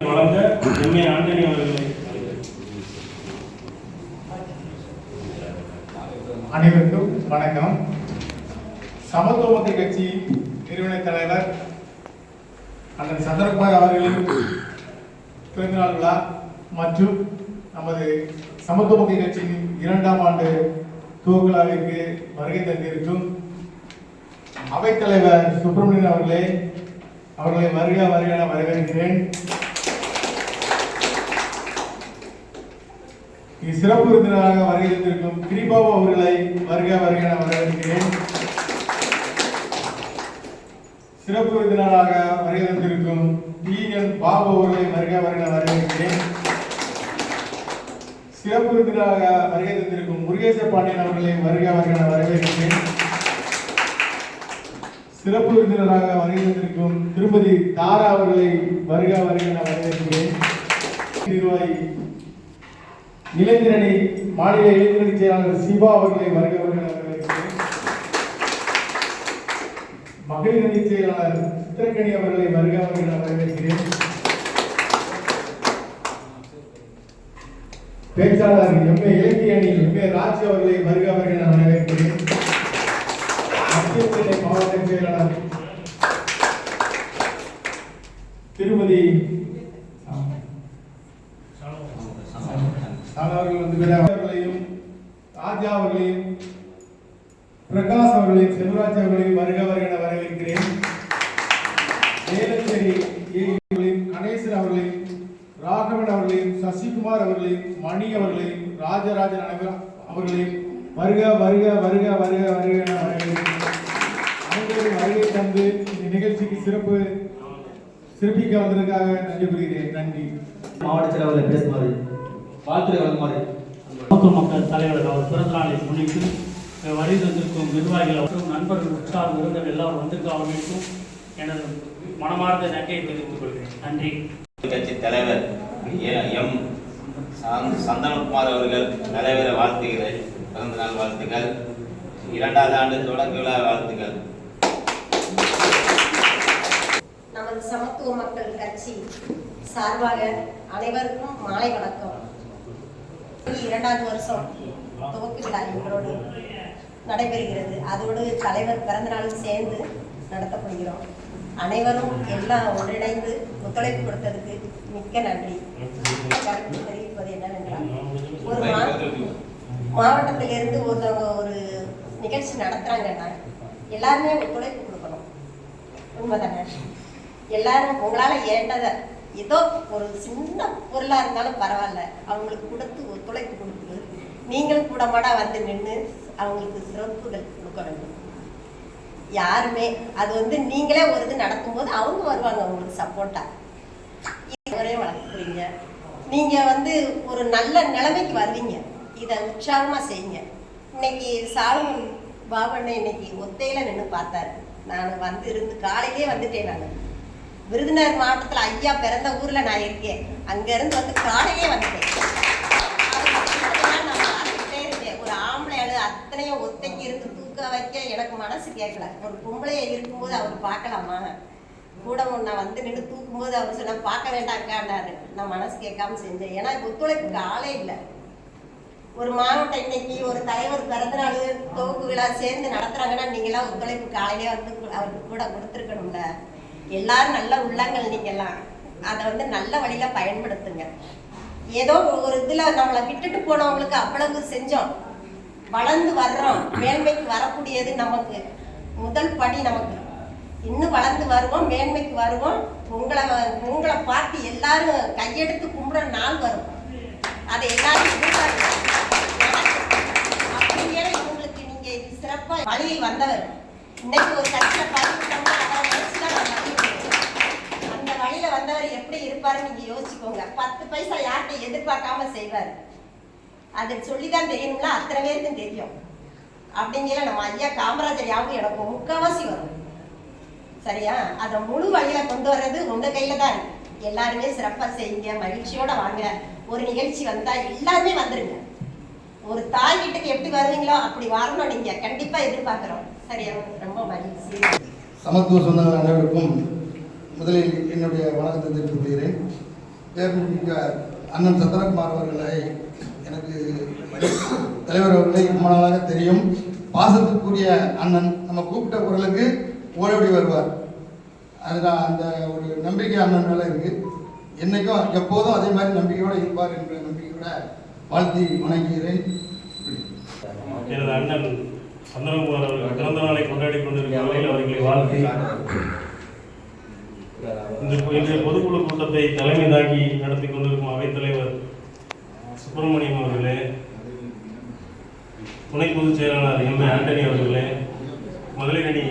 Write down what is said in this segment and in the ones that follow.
வழங்க எம்ஏ ஆண்டனி அவர்களை. அனைவருக்கும் வணக்கம். சமத்துவ மக்கள் கட்சி நிறுவன தலைவர் அண்ணன் சந்திரகுமார் அவர்களின் பிறந்தநாள் விழா மற்றும் நமது சமத்துவ மக்கள் கட்சியின் 2ஆம் ஆண்டு துவக்க விழாவிற்கு வருகை தந்திருக்கும் அவைத்தலைவர் சுப்பிரமணியன் அவர்களை வருக என வரவேற்கிறேன். சிறப்பு விருந்தினராக வருகை தந்திருக்கும் கிரிபாபு அவர்களை வருக என வரவேற்கிறேன். சிறப்பு விருந்தினராக வருகை தந்திருக்கும் டி.என். பாபு அவர்களை வருக என வரவேற்கிறேன். சிறப்பு விருந்தினராக வருகை தந்திருக்கும் முருகேச பாண்டியன் அவர்களை வருக என வரவேற்கிறேன். சிறப்பு விருந்தினராக வருகை தந்திருக்கும் திருமதி தாரா அவர்களை வருக என வரவேற்கிறேன். நிர்வாகி இளைஞரணி மாநில இளைஞரணி செயலாளர் சிவா அவர்களை வருக என வரவேற்கிறேன். மகளிர் அணி செயலாளர் சித்திரக்கணி அவர்களை வருக என வரவேற்கிறேன். பேச்சாளர் எம்ஏ இலக்கிய அணி எம்ஏ ராஜ் அவர்களை வருக என வரவேற்கிறேன். மத்திய மாவட்ட செயலாளர் திருமதி அவர்களையும் ராஜா அவர்களையும் பிரகாஷ் அவர்களையும் செல்வராஜ் அவர்களையும் வருக என வரவேற்கிறேன். வேலச்சேரி கணேசன் அவர்களையும் ராகவன் அவர்களையும் சசிகுமார் அவர்களையும் மணி அவர்களையும் ராஜராஜன் அவர்களையும் வருக என வரவேற்கிறேன். அனைவரும் வருகை தந்து இந்த நிகழ்ச்சிக்கு சிறப்பிக்க வந்ததற்காக நன்றி கூறுகிறேன். நன்றி. மாவட்ட செயலாளர் பேசுமாறு வாழ்த்துறை வழங்குமாறு சமத்துவ மக்கள் தலைவர் அவர் பிறந்த நாளை முன்னிட்டு வருகை தந்திருக்கும் நிர்வாகிகள் மற்றும் நண்பர்கள் உற்சாக விருந்தர் எல்லாரும் வந்திருக்க அவர்களுக்கும் எனது மனமார்ந்த நன்றியை தெரிவித்துக் கொள்கிறேன். நன்றி. கட்சி தலைவர் எம். சந்தனகுமார் அவர்கள் தலைவரை வாழ்த்துகிறேன். பிறந்த நாள் வாழ்த்துக்கள். 2வது ஆண்டு தொடக்க விழா வாழ்த்துக்கள். நமது சமத்துவ மக்கள் கட்சி சார்பாக அனைவருக்கும் மாலை வணக்கம். 2வது வருஷம் துவக்க விழா எங்களோடு நடைபெறுகிறது. அதோடு தலைவர் பிறந்த நாளும் சேர்ந்து நடத்தப்படுகிறோம். அனைவரும் எல்லாம் ஒன்றிணைந்து ஒத்துழைப்பு கொடுத்ததுக்கு மிக்க நன்றி. கருத்து தெரிவிப்பது என்னவென்றால், ஒரு மாவட்டத்திலிருந்து ஒருத்தவங்க ஒரு நிகழ்ச்சி நடத்துறாங்கன்னா எல்லாருமே ஒத்துழைப்பு கொடுக்கணும். உண்மைதானே? எல்லாரும் உங்களால் ஏண்டதை ஏதோ ஒரு சின்ன பொருளாக இருந்தாலும் பரவாயில்ல, அவங்களுக்கு கொடுத்து ஒத்துழைப்பு கொடுத்து நீங்களும் கூடமாட வந்து நின்று அவங்களுக்கு சிறப்புகள் கொடுக்க வேண்டும். யாருமே அது நீங்களே ஒரு இது நடக்கும்போது அவங்க வருவாங்க உங்களுக்கு சப்போர்ட்டாக. வரையும் வளர்க்குறீங்க. நீங்கள் ஒரு நல்ல நிலைமைக்கு வருவீங்க. இதை உற்சாகமாக செய்யுங்க. இன்னைக்கு சாலமன் பாபண்ணை இன்னைக்கு ஒத்தையில் நின்று பார்த்தாரு. நான் இருந்து காலையிலே வந்துட்டேன். நான் விருதுநகர் மாவட்டத்தில் ஐயா பிறந்த ஊரில் நான் இருக்கேன். அங்கேருந்து காலையிலே வந்துட்டேன். நான் பார்த்துக்கிட்டே இருக்கேன். ஒரு ஆம்பளை ஆளு அத்தனையும் ஒத்தைக்கு இருந்து தூக்க வைக்க எனக்கு மனசு கேட்கல. ஒரு பொம்பளையை இருக்கும்போது அவர் பார்க்கலாமா? கூட நான் நின்று தூக்கும்போது அவர் சொன்ன பார்க்க வேண்டாக்காண்டாரு. நான் மனசு கேட்காம செஞ்சேன். ஏன்னா ஒத்துழைப்புக்கு ஆளே இல்லை. ஒரு மாவட்டம் இன்னைக்கு ஒரு தலைவர் பிறந்தநாள் துவக்கு விழா சேர்ந்து நடத்துறாங்கன்னா நீங்களாம் ஒத்துழைப்பு காலையிலே அவருக்கு கூட கொடுத்துருக்கணும்ல. எல்லாரும் நல்ல உள்ளங்கள் நீங்கெல்லாம் அதை நல்ல வழியில பயன்படுத்துங்க. ஏதோ ஒரு இதுல நம்மளை விட்டுட்டு போனவங்களுக்கு அவ்வளவு செஞ்சோம். வளர்ந்து வர்றோம். மேன்மைக்கு வரக்கூடியது நமக்கு முதல் படி. நமக்கு இன்னும் வளர்ந்து வருவோம், மேன்மைக்கு வருவோம். உங்களை பார்த்து எல்லாரும் கையெடுத்து கும்பிட நாள் வரும். அதை எல்லாரும் அப்படிங்கிற உங்களுக்கு நீங்க சிறப்பா வழியில் வந்தவர். இன்னைக்கு ஒரு கட்சியில பதிவிட்டோம்னா அந்த வழியில வந்தவர் எப்படி இருப்பாருன்னு நீங்க யோசிச்சுக்கோங்க. 10 பைசா யார்கிட்ட எதிர்பார்க்காம செய்வார். அதை சொல்லிதான் தெரியணும்ல, அத்தனை பேருக்கும் தெரியும். அப்படிங்கிற நம்ம ஐயா காமராஜர் யாவும் எனக்கு முக்காவாசி வரும். சரியா? அதை முழு வழியில கொண்டு வர்றது உங்க கையில தான் இருக்கு. எல்லாருமே சிறப்பா செய்யுங்க, மகிழ்ச்சியோட வாங்க. ஒரு நிகழ்ச்சி வந்தா எல்லாருமே வந்துருங்க. ஒரு தாய் வீட்டுக்கு எப்படி வருவீங்களோ அப்படி வரணும். நீங்க கண்டிப்பா எதிர்பார்க்கிறோம். சரியா? ரொம்ப மகிழ்ச்சி. சமத்துவ சொந்தங்கள் அனைவருக்கும் முதலில் என்னுடைய வணக்கத்தை தெரிவித்துக் கொள்கிறேன். பேரமிக்க அண்ணன் சந்திரகுமார் அவர்களை எனக்கு தலைவர் அவர்களை ரொம்ப நாளாக தெரியும். பாசத்துக்குரிய அண்ணன், நம்ம கூப்பிட்ட குரலுக்கு ஓடோடி வருவார். அதுதான் அந்த ஒரு நம்பிக்கை அண்ணன் மேலே இருக்குது. என்றைக்கும் எப்போதும் அதே மாதிரி நம்பிக்கையோடு இருப்பார் என்ற நம்பிக்கையோட வாழ்த்தி வணங்குகிறேன். எனது அண்ணன் சந்திரகுமார் அவர்கள் பிறந்த நாளை கொண்டாடி கொண்டிருக்கும் வகையில் அவர்களை வாழ்த்தி இன்றைய பொதுக்குழு கூட்டத்தை தலைமை தாங்கி நடத்தி கொண்டிருக்கும் அவைத்தலைவர் சுப்பிரமணியம் அவர்களே, துணை பொதுச் செயலாளர் எம் ஆண்டனி அவர்களே, மகளிரணி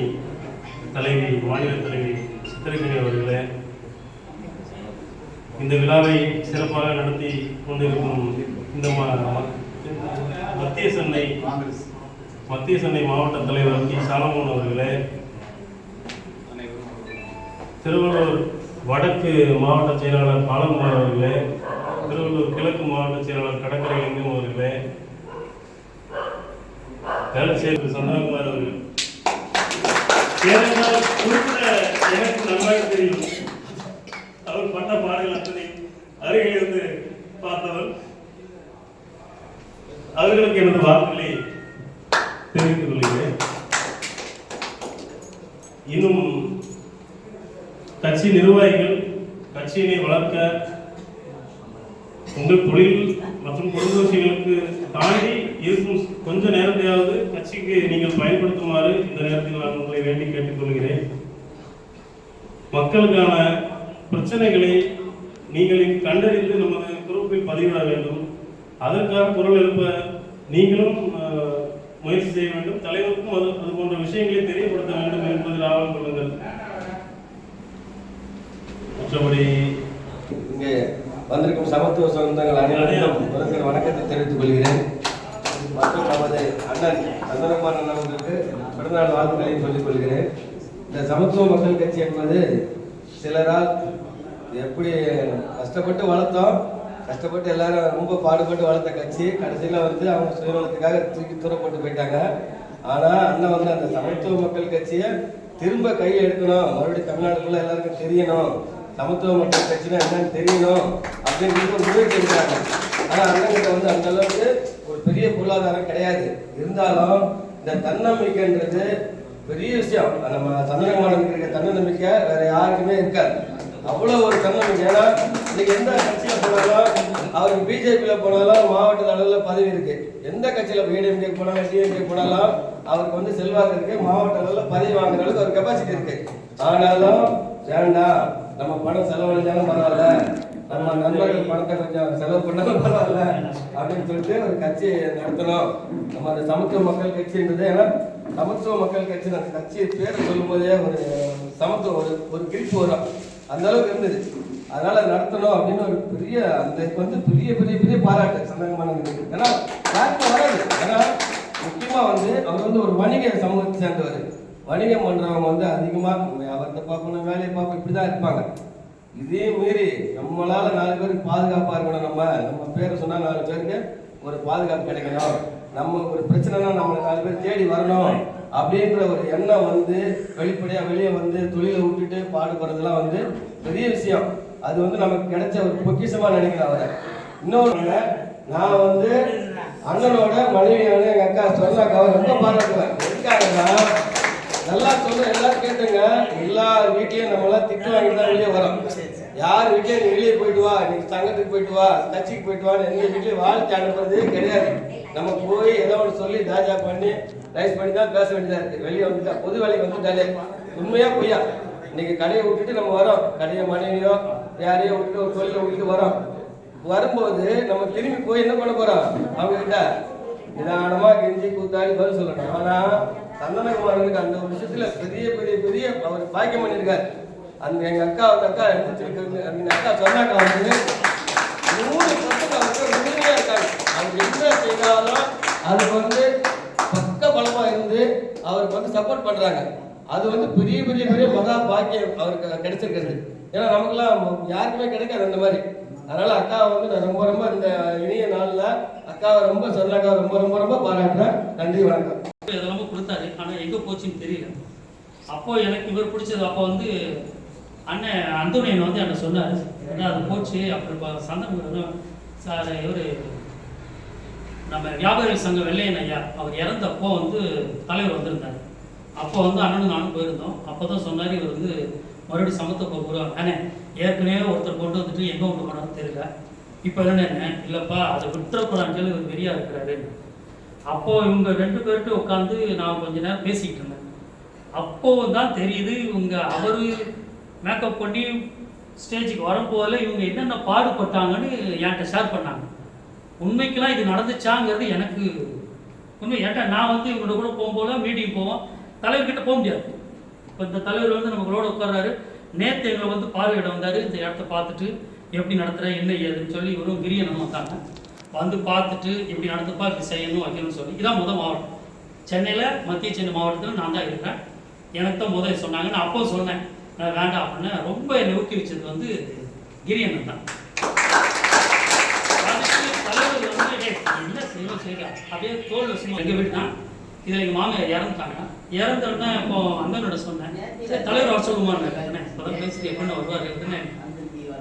தலைவி மாநில தலைவி சித்திரக்கணி அவர்களே, இந்த விழாவை சிறப்பாக நடத்தி கொண்டிருக்கும் இந்த மத்திய சென்னை மாவட்ட தலைவர் டி சாலமோன் அவர்களே, திருவள்ளூர் வடக்கு மாவட்ட செயலாளர் பாலகுமார் அவர்களே, திருவள்ளூர் கிழக்கு மாவட்ட செயலாளர் கடற்கரை லிங்கம் அவர்களே, வேளச்சேரி சந்திரகுமார் அவர்கள். ஏனென்றால் குறிப்பிட்ட எனக்கு நன்றாக தெரியும், அவர் பட்ட பாடல் அத்தனை அருகில் இருந்து பார்த்தவர். அவர்களுக்கு எனது வாழ்த்துக்களை தெரிவித்துக் கொள்கிறேன். இன்னும் கட்சி நிர்வாகிகள் கட்சியினை வளர்க்க உங்கள் தொழில் மற்றும் குடும்ப விஷயங்களுக்கு தாண்டி இருக்கும் கொஞ்ச நேரத்தையாவது கட்சிக்கு நீங்கள் பயன்படுத்துமாறு இந்த நேரத்தில் நான் உங்களை வேண்டி கேட்டுக்கொள்கிறேன். மக்களுக்கான பிரச்சனைகளை நீங்கள் கண்டறிந்து நமது குரூப்பில் பதிவிட வேண்டும். அதற்காக குரல் எழுப்ப நீங்களும் முயற்சி செய்ய வேண்டும். தலைவருக்கும் அது போன்ற விஷயங்களை தெரியப்படுத்த வேண்டும் என்பதில் ஆர்வம் கொள்ளுங்கள். மற்றபடி இங்கே வந்திருக்கும் சமத்துவ சொந்தங்கள் அனைவருக்கும் வணக்கத்தை தெரிவித்துக் கொள்கிறேன். மற்றும் நமது அண்ணன் சந்திரகுமார் அண்ணன் அவர்களுக்கு பிறந்தநாள் வாழ்த்துக்களை சொல்லிக் கொள்கிறேன். இந்த சமத்துவ மக்கள் கட்சி என்பது சிலரால் எப்படி கஷ்டப்பட்டு வளர்த்தோம், கஷ்டப்பட்டு எல்லாரும் ரொம்ப பாடுபட்டு வளர்த்த கட்சி கடைசியில் அவங்க சுயநலத்துக்காக தூக்கி தூரப்பட்டு போயிட்டாங்க. ஆனால் அண்ணன் அந்த சமத்துவ மக்கள் கட்சியை திரும்ப கையில் எடுக்கணும், மறுபடியும் தமிழ்நாட்டுக்குள்ள எல்லாருக்கும் தெரியணும், சமத்துவ மக்கள் கட்சினா என்னன்னு தெரியணும் அப்படின்னு ஒரு முயற்சி எடுக்கிறாங்க. ஆனால் அண்ணங்கிட்ட அந்த அளவுக்கு ஒரு பெரிய பொருளாதாரம் கிடையாது. இருந்தாலும் இந்த தன்னம்பிக்கைன்றது பெரிய விஷயம். நம்ம சந்திரகுமாரனுக்கு இருக்க தன்னம்பிக்கை வேற யாருக்குமே இருக்காது. அவ்வளோ ஒரு தன்னம்பிக்கை. ஏன்னா இன்னைக்கு எந்த கட்சியில் போனாலும், அவருக்கு பிஜேபியில் போனாலும் மாவட்ட அளவில் பதவி இருக்கு, எந்த கட்சியில் ஏடிஎம்கே போனாலும் டிஎம்கே போனாலும் அவருக்கு செல்வாக்கு இருக்கு, மாவட்ட அளவில் பதவி வாங்குற அளவுக்கு ஒரு கெப்பாசிட்டி இருக்கு. ஆனாலும் வேண்டாம், நம்ம பணம் செலவழிஞ்சாலும் பரவாயில்ல, நம்ம நண்பர்கள் பணத்தை கொஞ்சம் செலவு பண்ணாலும் பரவாயில்ல அப்படின்னு சொல்லிட்டு ஒரு கட்சி நடத்தணும். நம்ம அந்த சமத்துவ மக்கள் கட்சின்றது, ஏன்னா சமத்துவ மக்கள் கட்சி அந்த கட்சி பேரை சொல்லும் போதே ஒரு சமத்துவம் ஒரு கிரிப்பு வரும், அந்த அளவுக்கு இருந்தது. அதனால நடத்தணும் அப்படின்னு ஒரு பெரிய அந்த பெரிய பெரிய பெரிய பாராட்டு சந்தகமானது. ஏன்னா யாருக்கும் வராது. ஏன்னா முக்கியமா அவர் ஒரு வணிக சமூகத்தை சேர்ந்தவர். வணிகம் பண்றவங்க அதிகமாக அவர்கிட்ட பார்க்கணும், வேலையை பார்க்கணும், இப்படிதான் இருப்பாங்க. இதே மீறி நம்மளால 4 பேருக்கு பாதுகாப்பா இருக்கணும், நம்ம பேரை சொன்னா 4 பேருக்கு ஒரு பாதுகாப்பு கிடைக்கணும், நம்ம ஒரு பிரச்சனைனா நம்மளை 4 பேர் தேடி வரணும் அப்படின்ற ஒரு எண்ணம் வெளிப்படையா வெளியே தொழிலை விட்டுட்டு பாடுபடுறதுலாம் பெரிய விஷயம். அது நமக்கு கிடைச்ச ஒரு பொக்கிஷமா நினைக்கிறேன் அவரை. இன்னொன்று, நான் அண்ணனோட மனைவியான எங்க அக்கா சொன்னாக்காவை ரொம்ப பாராட்டுவேன். எதுக்காகனா நல்லா சொல்ல எல்லாரும் கேட்டுங்க, எல்லார் வீட்லயும் நம்மளாம் திட்டு வாங்கிட்டு தான் வெளியே வரோம். யார் வீட்லயும் நீ வெளியே போயிட்டு வா, இன்னைக்கு சங்கத்துக்கு போயிட்டு வா, கட்சிக்கு போயிட்டு வான்னு எங்க வீட்லயும் வாழ்க்கை அனுப்புறதே கிடையாது. நம்ம போய் ஏதோ ஒன்று சொல்லி தாஜா பண்ணி ரைஸ் பண்ணி தான் பேச வேண்டியதா இருக்கு. வெளியே வந்துட்டா பொது வேலைக்கு வந்துட்டாலே உண்மையா பொய்யா. இன்னைக்கு கடையை விட்டுட்டு நம்ம வரோம், கடையை மனைவியோ யாரையோ விட்டுட்டு ஒரு தொழிலை விட்டுட்டு வரோம். வரும்போது நம்ம திரும்பி போய் என்ன பண்ண போறோம், அவங்க கிட்ட நிதானமா கெஞ்சி கூத்தாடி பதில் சொல்லணும். ஆனா சந்தனகுமாரனுக்கு அந்த ஒரு விஷயத்துல பெரிய பெரிய பெரிய அவர் பாக்கியம் பண்ணியிருக்காரு. எங்க அக்கா எடுத்துட்டு அக்கா சொன்னாக்கா 100% உண்மையா இருக்காங்க. அவங்க என்ன செய்தாலும் அதுக்கு பக்க பலமா இருந்து அவருக்கு சப்போர்ட் பண்றாங்க. அது பெரிய பெரிய பெரிய மகா பாக்கியம் அவருக்கு கிடைச்சிருக்கிறது. ஏன்னா நமக்குலாம் யாருக்குமே கிடைக்காது அந்த மாதிரி. அதனால அக்காவை நான் ரொம்ப ரொம்ப இந்த இனிய நாள்ல அக்காவை ரொம்ப சொன்னாக்காவை ரொம்ப ரொம்ப ரொம்ப பாராட்டுறேன். நன்றி, வணக்கம். இதெல்லாம் கொடுத்தாரு, ஆனால் எங்கே போச்சுன்னு தெரியல. அப்போ எனக்கு இவர் பிடிச்சது. அப்போ அண்ணன் அந்தோனியன் வந்து என்ன சொன்னார், ஏன்னா அது போச்சு. அப்புறம் இப்போ சந்தனம் சார் இவர் நம்ம வியாபாரிகள் சங்கம் வெள்ளையன் ஐயா அவர் இறந்தப்போ வந்து தலைவர் வந்திருந்தார். அப்போ வந்து அண்ணனும் நானும் போயிருந்தோம். அப்போ தான் சொன்னார், இவர் வந்து மறுபடியும் சமத்துவ போகிறார். அண்ணே ஏற்கனவே ஒருத்தர் கொண்டு வந்துட்டு எங்கே கொண்டு போனாலும் தெரியல, இப்போ என்ன இல்லைப்பா அதை விட்டுறப்படான்னு சொல்லி இவர் வெறியா இருக்கிறாரு. அப்போ இவங்க 2 பேர்கிட்ட உட்காந்து நான் கொஞ்ச நேரம் பேசிக்கிட்டு இருந்தேன். அப்போ தான் தெரியுது இவங்க அவர் மேக்கப் பண்ணி ஸ்டேஜுக்கு வரும்போதில் இவங்க என்னென்ன பாடுபட்டாங்கன்னு என்கிட்ட ஷேர் பண்ணாங்க. உண்மைக்கெல்லாம் இது நடந்துச்சாங்கிறது எனக்கு உண்மை. ஏன்டா நான் வந்து இவங்களோட கூட போகும்போது மீட்டிங் போவோம், தலைவர்கிட்ட போக முடியாது. இப்போ இந்த தலைவர் வந்து நம்மளோட உட்கார்றாரு. நேற்று எங்களை வந்து பார்வையிட வந்தார். இந்த இடத்த பார்த்துட்டு எப்படி நடத்துகிற என்ன ஏதுன்னு சொல்லி இவரும் கிரியனும் வந்தாங்க. வந்து பார்த்துட்டு இப்படி நடந்துப்பா, இப்படி செய்யணும் வைக்கணும்னு சொல்லி. இதான் மாவட்டம் சென்னையில், மத்திய சென்னை மாவட்டத்தில் நான் தான் இருக்கிறேன். எனக்கு தான் முதல் சொன்னாங்க. நான் அப்போ சொன்னேன் நான் வேண்டாம் அப்படின்னு. ரொம்ப என்னை ஊக்குவிச்சது வந்து கிரியன் தான். அதுக்கு தலைவர் வந்து என்ன செய்யணும் செய்யலாம் அப்படியே தோல் வசதி. எங்கள் வீடு தான் இதில் எங்கள் மாமியார் இறந்துட்டாங்க. இறந்தோடனே இப்போ அண்ணனோட சொன்னேன், சரி தலைவர் வர சொல்லுமான்னு இப்போதான் பேசிட்டு எப்படின்னு வருவார் அப்படின்னு.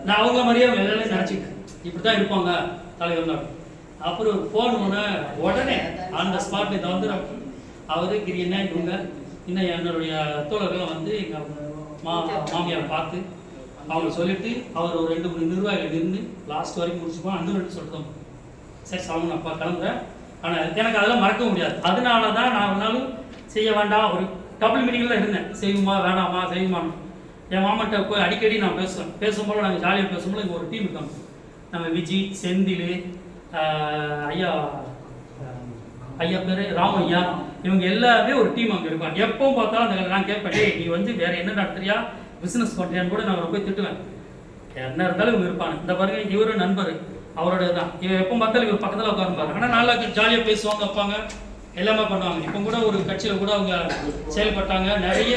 நான் அவங்க மாதிரியே எல்லாரும் நினச்சிக்கிட்டேன், இப்படி தான் இருப்பாங்க தலைவர்னா. அப்புறம் ஃபோன் பண்ண உடனே அந்த ஸ்பாட்டில் இதை வந்து அவரு கிரியன்னா இவங்க இன்னும் என்னுடைய தோழர்கள் வந்து எங்கள் மாமியாரை பார்த்து அவங்க சொல்லிட்டு அவர் ஒரு 2-3 நிர்வாகிகள் இருந்து லாஸ்ட் வரைக்கும் முடிச்சுப்போம். அந்த 2 சொல்லிட்டோம், சரி சாமன் அப்பா கிளம்புறேன். ஆனால் எனக்கு அதெல்லாம் மறக்க முடியாது. அதனால தான் நான் ஒரு நாள் செய்ய வேண்டாம், ஒரு டபுள் மீனிங்கில் தான் இருந்தேன். செய்யுமா வேணாமா செய்யுமான்னு. என் மாமன்ட்ட போய் அடிக்கடி நான் பேசும்போது நாங்கள் ஜாலியாக பேசும்போது இங்கே ஒரு டீம் இருக்காங்க. நம்ம விஜி, செந்தில், ஐயா பேர் ராமையா, இவங்க எல்லாமே ஒரு டீம் அங்கே இருப்பாங்க. எப்பவும் பார்த்தாலும் அந்த நான் கேட்பேன், நீ வந்து வேற என்ன நடத்துறியா, பிஸ்னஸ் பண்ணுறியான்னு கூட நான் ரொம்ப திட்டுவேன். என்ன இருந்தாலும் இவங்க இருப்பாங்க. இந்த பாருங்க இவரு நண்பர், அவரோட தான். இவன் எப்போ பார்த்தாலும் இவர் பக்கத்தில் உட்காருப்பாரு. ஆனால் நல்லா ஜாலியாக பேசுவாங்க, வைப்பாங்க, எல்லாமே பண்ணுவாங்க. இப்போ கூட ஒரு கட்சியில் கூட அவங்க செயல்பட்டாங்க, நிறைய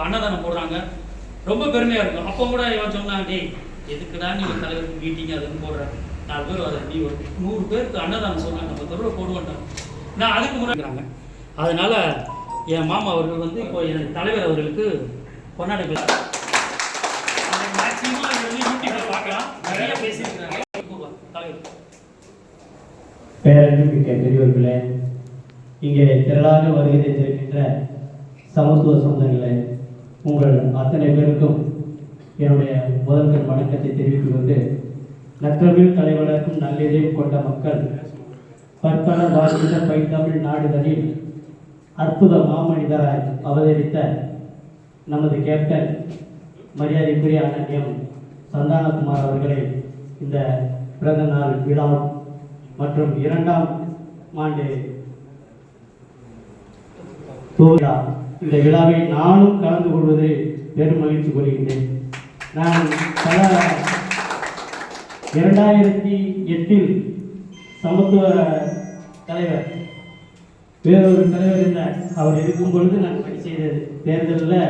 அன்னதானம் போடுறாங்க, ரொம்ப பெருமையாக இருக்கும். அப்போ கூட இவன் சொன்னான், டேய் எதுக்குடா நீ தலைவருக்கு மீட்டிங் அதுன்னு போடுற, 4 பேர் வர, நீ ஒரு 100 பேருக்கு அன்னதானம் சொன்னாங்க, நம்ம தெருவில் போடுவோம். நான் அதுக்கு முன்னாடி அதனால என் மாமா அவர்கள் வந்து இப்போ என் தலைவர் அவர்களுக்கு கொண்டாட பேசுறாங்க. மேக்சிமம் யூடியூப்ல பார்க்கலாம், நிறைய பேசியிருக்கிறாங்க. பேரன்பிக்க பெரியவர்களே, இங்கே திரளாக வருகை தந்திருக்கின்ற சமத்துவ சொந்தங்களே, உங்கள் அத்தனை பேருக்கும் என்னுடைய முதல்கண் வணக்கத்தை தெரிவித்துக் கொண்டு, நற்றமிழ் தலைவருக்கும் நல்லிதயம் கொண்ட மக்கள் பற்பல வாழ்கின்ற பைத்தமிழ் நாடுகளில் அற்புத மாமனிதராய் அவதரித்த நமது கேப்டன் மரியாதைக்குரிய அண்ணன் எம் சந்தானகுமார் அவர்களை இந்த பிறந்த நாள் விழா மற்றும் 2ஆம் ஆண்டு விழா, இந்த விழாவை நானும் கலந்து கொள்வதில் பெரும் மகிழ்ச்சி கொள்கின்றேன். நான் 2008 சமத்துவ தலைவர் வேறொரு தலைவர் என்ற அவர் இருக்கும் பொழுது நான் பணி செய்த தேர்தலில்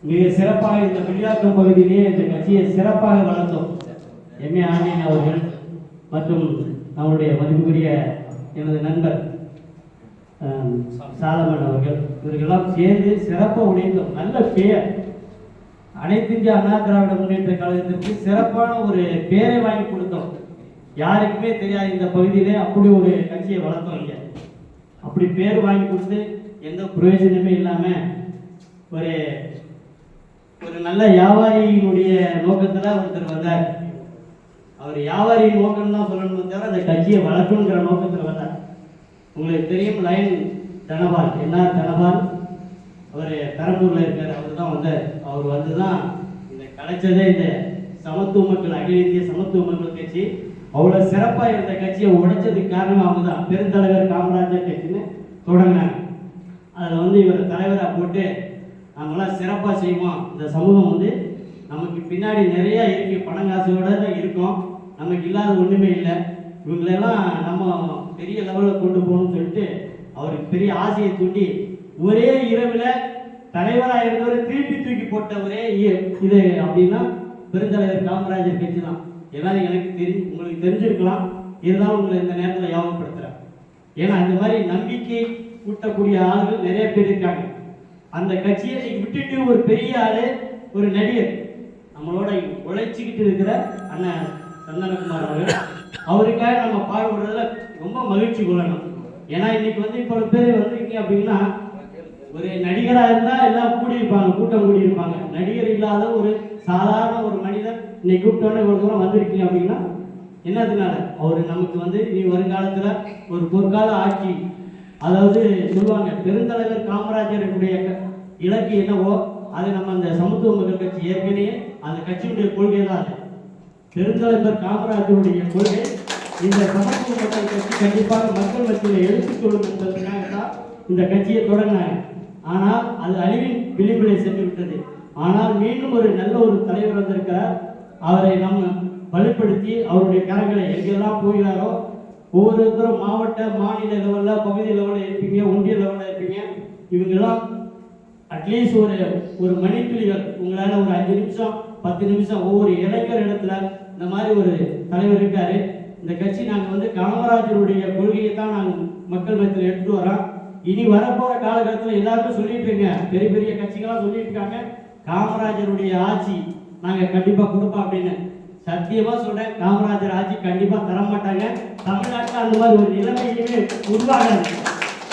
மிக சிறப்பாக இந்த விளையாட்டும் பகுதியிலேயே இந்த கட்சியை சிறப்பாக வளர்த்தோம். எம்ஏ ஆண்டியன் அவர்கள் மற்றும் நம்முடைய மதிப்புக்குரிய எனது நண்பர் சாலமன் அவர்கள், இவர்களெல்லாம் சேர்ந்து சிறப்பாக உழைத்தோம். நல்ல பெயர், அனைத்து இந்திய அண்ணா திராவிட முன்னேற்ற கழகத்திற்கு சிறப்பான ஒரு பேரை வாங்கி கொடுத்தோம். யாருக்குமே தெரியாது இந்த பகுதியிலே அப்படி ஒரு கட்சியை வளர்த்தோம். இங்கே அப்படி பேர் வாங்கி கொடுத்து எந்த பிரயோஜனமே இல்லாமல் ஒரு ஒரு நல்ல வியாபாரியினுடைய நோக்கத்தில் ஒருத்தர் வந்தார். அவர் வியாபாரியின் நோக்கம் தான் சொல்லணும் தவிர அந்த கட்சியை வளர்க்கணுங்கிற நோக்கத்தில் வந்தார். உங்களுக்கு தெரியும், லைன் தனபால், என்ஆர் தனபால், அவர் பெரம்பூரில் இருக்கார். அவர் தான் வந்தார். அவர் வந்து தான் இந்த கலைச்சதே இந்த சமத்துவ மக்கள், அகில இந்திய சமத்துவ மக்கள் கட்சி அவ்வளோ சிறப்பாக இருந்த கட்சியை உடைச்சதுக்கு காரணம் அவங்க தான். பெருந்தலைவர் காமராஜர் கட்சின்னு தொடங்கினாங்க. அதில் வந்து இவர் தலைவராக போட்டு நம்மளாம் சிறப்பாக செய்வோம். இந்த சமூகம் வந்து நமக்கு பின்னாடி நிறையா இருக்கு, பணங்காசோடு தான் இருக்கும், நமக்கு இல்லாத ஒன்றுமே இல்லை, இவங்களெல்லாம் நம்ம பெரிய லெவலில் கொண்டு போகணும்னு சொல்லிட்டு அவருக்கு பெரிய ஆசையை தூண்டி ஒரே இரவில் தலைவராக இருந்தவர் திருப்பி தூக்கி போட்ட ஒரே இது அப்படின்னா பெருந்தலைவர் காமராஜர் கட்சி தான். எல்லாரும் எனக்கு உங்களுக்கு தெரிஞ்சிருக்கலாம், இருந்தாலும் உங்களை இந்த நேரத்தில் ஞாபகப்படுத்துகிறேன். ஏன்னா இந்த மாதிரி நம்பிக்கை கூட்டக்கூடிய ஆளுகள் நிறைய பேர் இருக்காங்க. அந்த கட்சியை விட்டுட்டு ஒரு பெரிய ஆளு, ஒரு நடிகர், நம்மளோட உழைச்சிக்கிட்டு இருக்கிற அண்ணன் சந்தனகுமார் அவர்கள். அவருக்காக நம்ம பாடுபடுறதுல ரொம்ப மகிழ்ச்சி கொள்ளணும். ஏன்னா இன்னைக்கு வந்து இப்போ பேர் வந்திருக்கீங்க அப்படின்னா, ஒரு நடிகராக இருந்தால் எல்லாம் கூடியிருப்பாங்க, கூட்டம் கூடியிருப்பாங்க. நடிகர் இல்லாத ஒரு சாதாரண ஒரு மனிதர் இன்னைக்கு கூப்பிட்டோன்னே இவ்வளோ தூரம் வந்திருக்கீங்க அப்படின்னா என்னதுனால அவர் நமக்கு வந்து இனி வருங்காலத்தில் ஒரு பொற்கால ஆட்சி, அதாவது சொல்லுவாங்க பெருந்தலைவர் காமராஜருடைய இலக்கு என்னவோ அது நம்ம அந்த சமத்துவ மக்கள் கட்சி ஏற்கனவே அந்த கட்சியுடைய கொள்கை தான். அது பெருந்தலைவர் காமராஜருடைய கொள்கை இந்த சமத்துவ மக்கள் கட்சி கண்டிப்பாக மக்கள் மத்தியில் எடுத்துச் சொல்லும் என்பதற்காக தான் இந்த கட்சியை தொடங்கினாங்க. ஆனால் அது அழிவின் விளிம்பிலே சென்று விட்டது. ஆனால் மீண்டும் ஒரு நல்ல ஒரு தலைவர் வந்திருக்கிறார். அவரை நம்ம வலுப்படுத்தி அவருடைய கரங்களை எங்கெல்லாம் போகிறாரோ ஒவ்வொருத்தரும் மாவட்ட மாநில லெவலில் பகுதி லெவலில் இருப்பீங்க, ஒன்றிய லெவலில் இருப்பீங்க. இவங்கெல்லாம் அட்லீஸ்ட் ஒரு மணித்துளிகள் உங்களால் ஒரு 5 நிமிஷம் 10 நிமிஷம் ஒவ்வொரு இளைஞர் இடத்துல இந்த மாதிரி ஒரு தலைவர் இருக்காரு. இந்த கட்சி நாங்கள் வந்து காமராஜருடைய கொள்கையை தான் நாங்கள் மக்கள் மத்தியில் எடுத்துட்டு வரோம். இனி வரப்போகிற காலகட்டத்தில் எல்லாருக்கும் சொல்லிட்டு இருக்கேன், பெரிய பெரிய கட்சிகளாக சொல்லிட்டு இருக்காங்க காமராஜருடைய ஆட்சி நாங்கள் கண்டிப்பாக கொடுப்போம் அப்படின்னு. சத்தியமாக சொல்கிறேன், காமராஜர் ஆட்சி கண்டிப்பாக தரமாட்டாங்க. தமிழ்நாட்டில் அந்த மாதிரி ஒரு நிலைமையுமே உருவாகாது.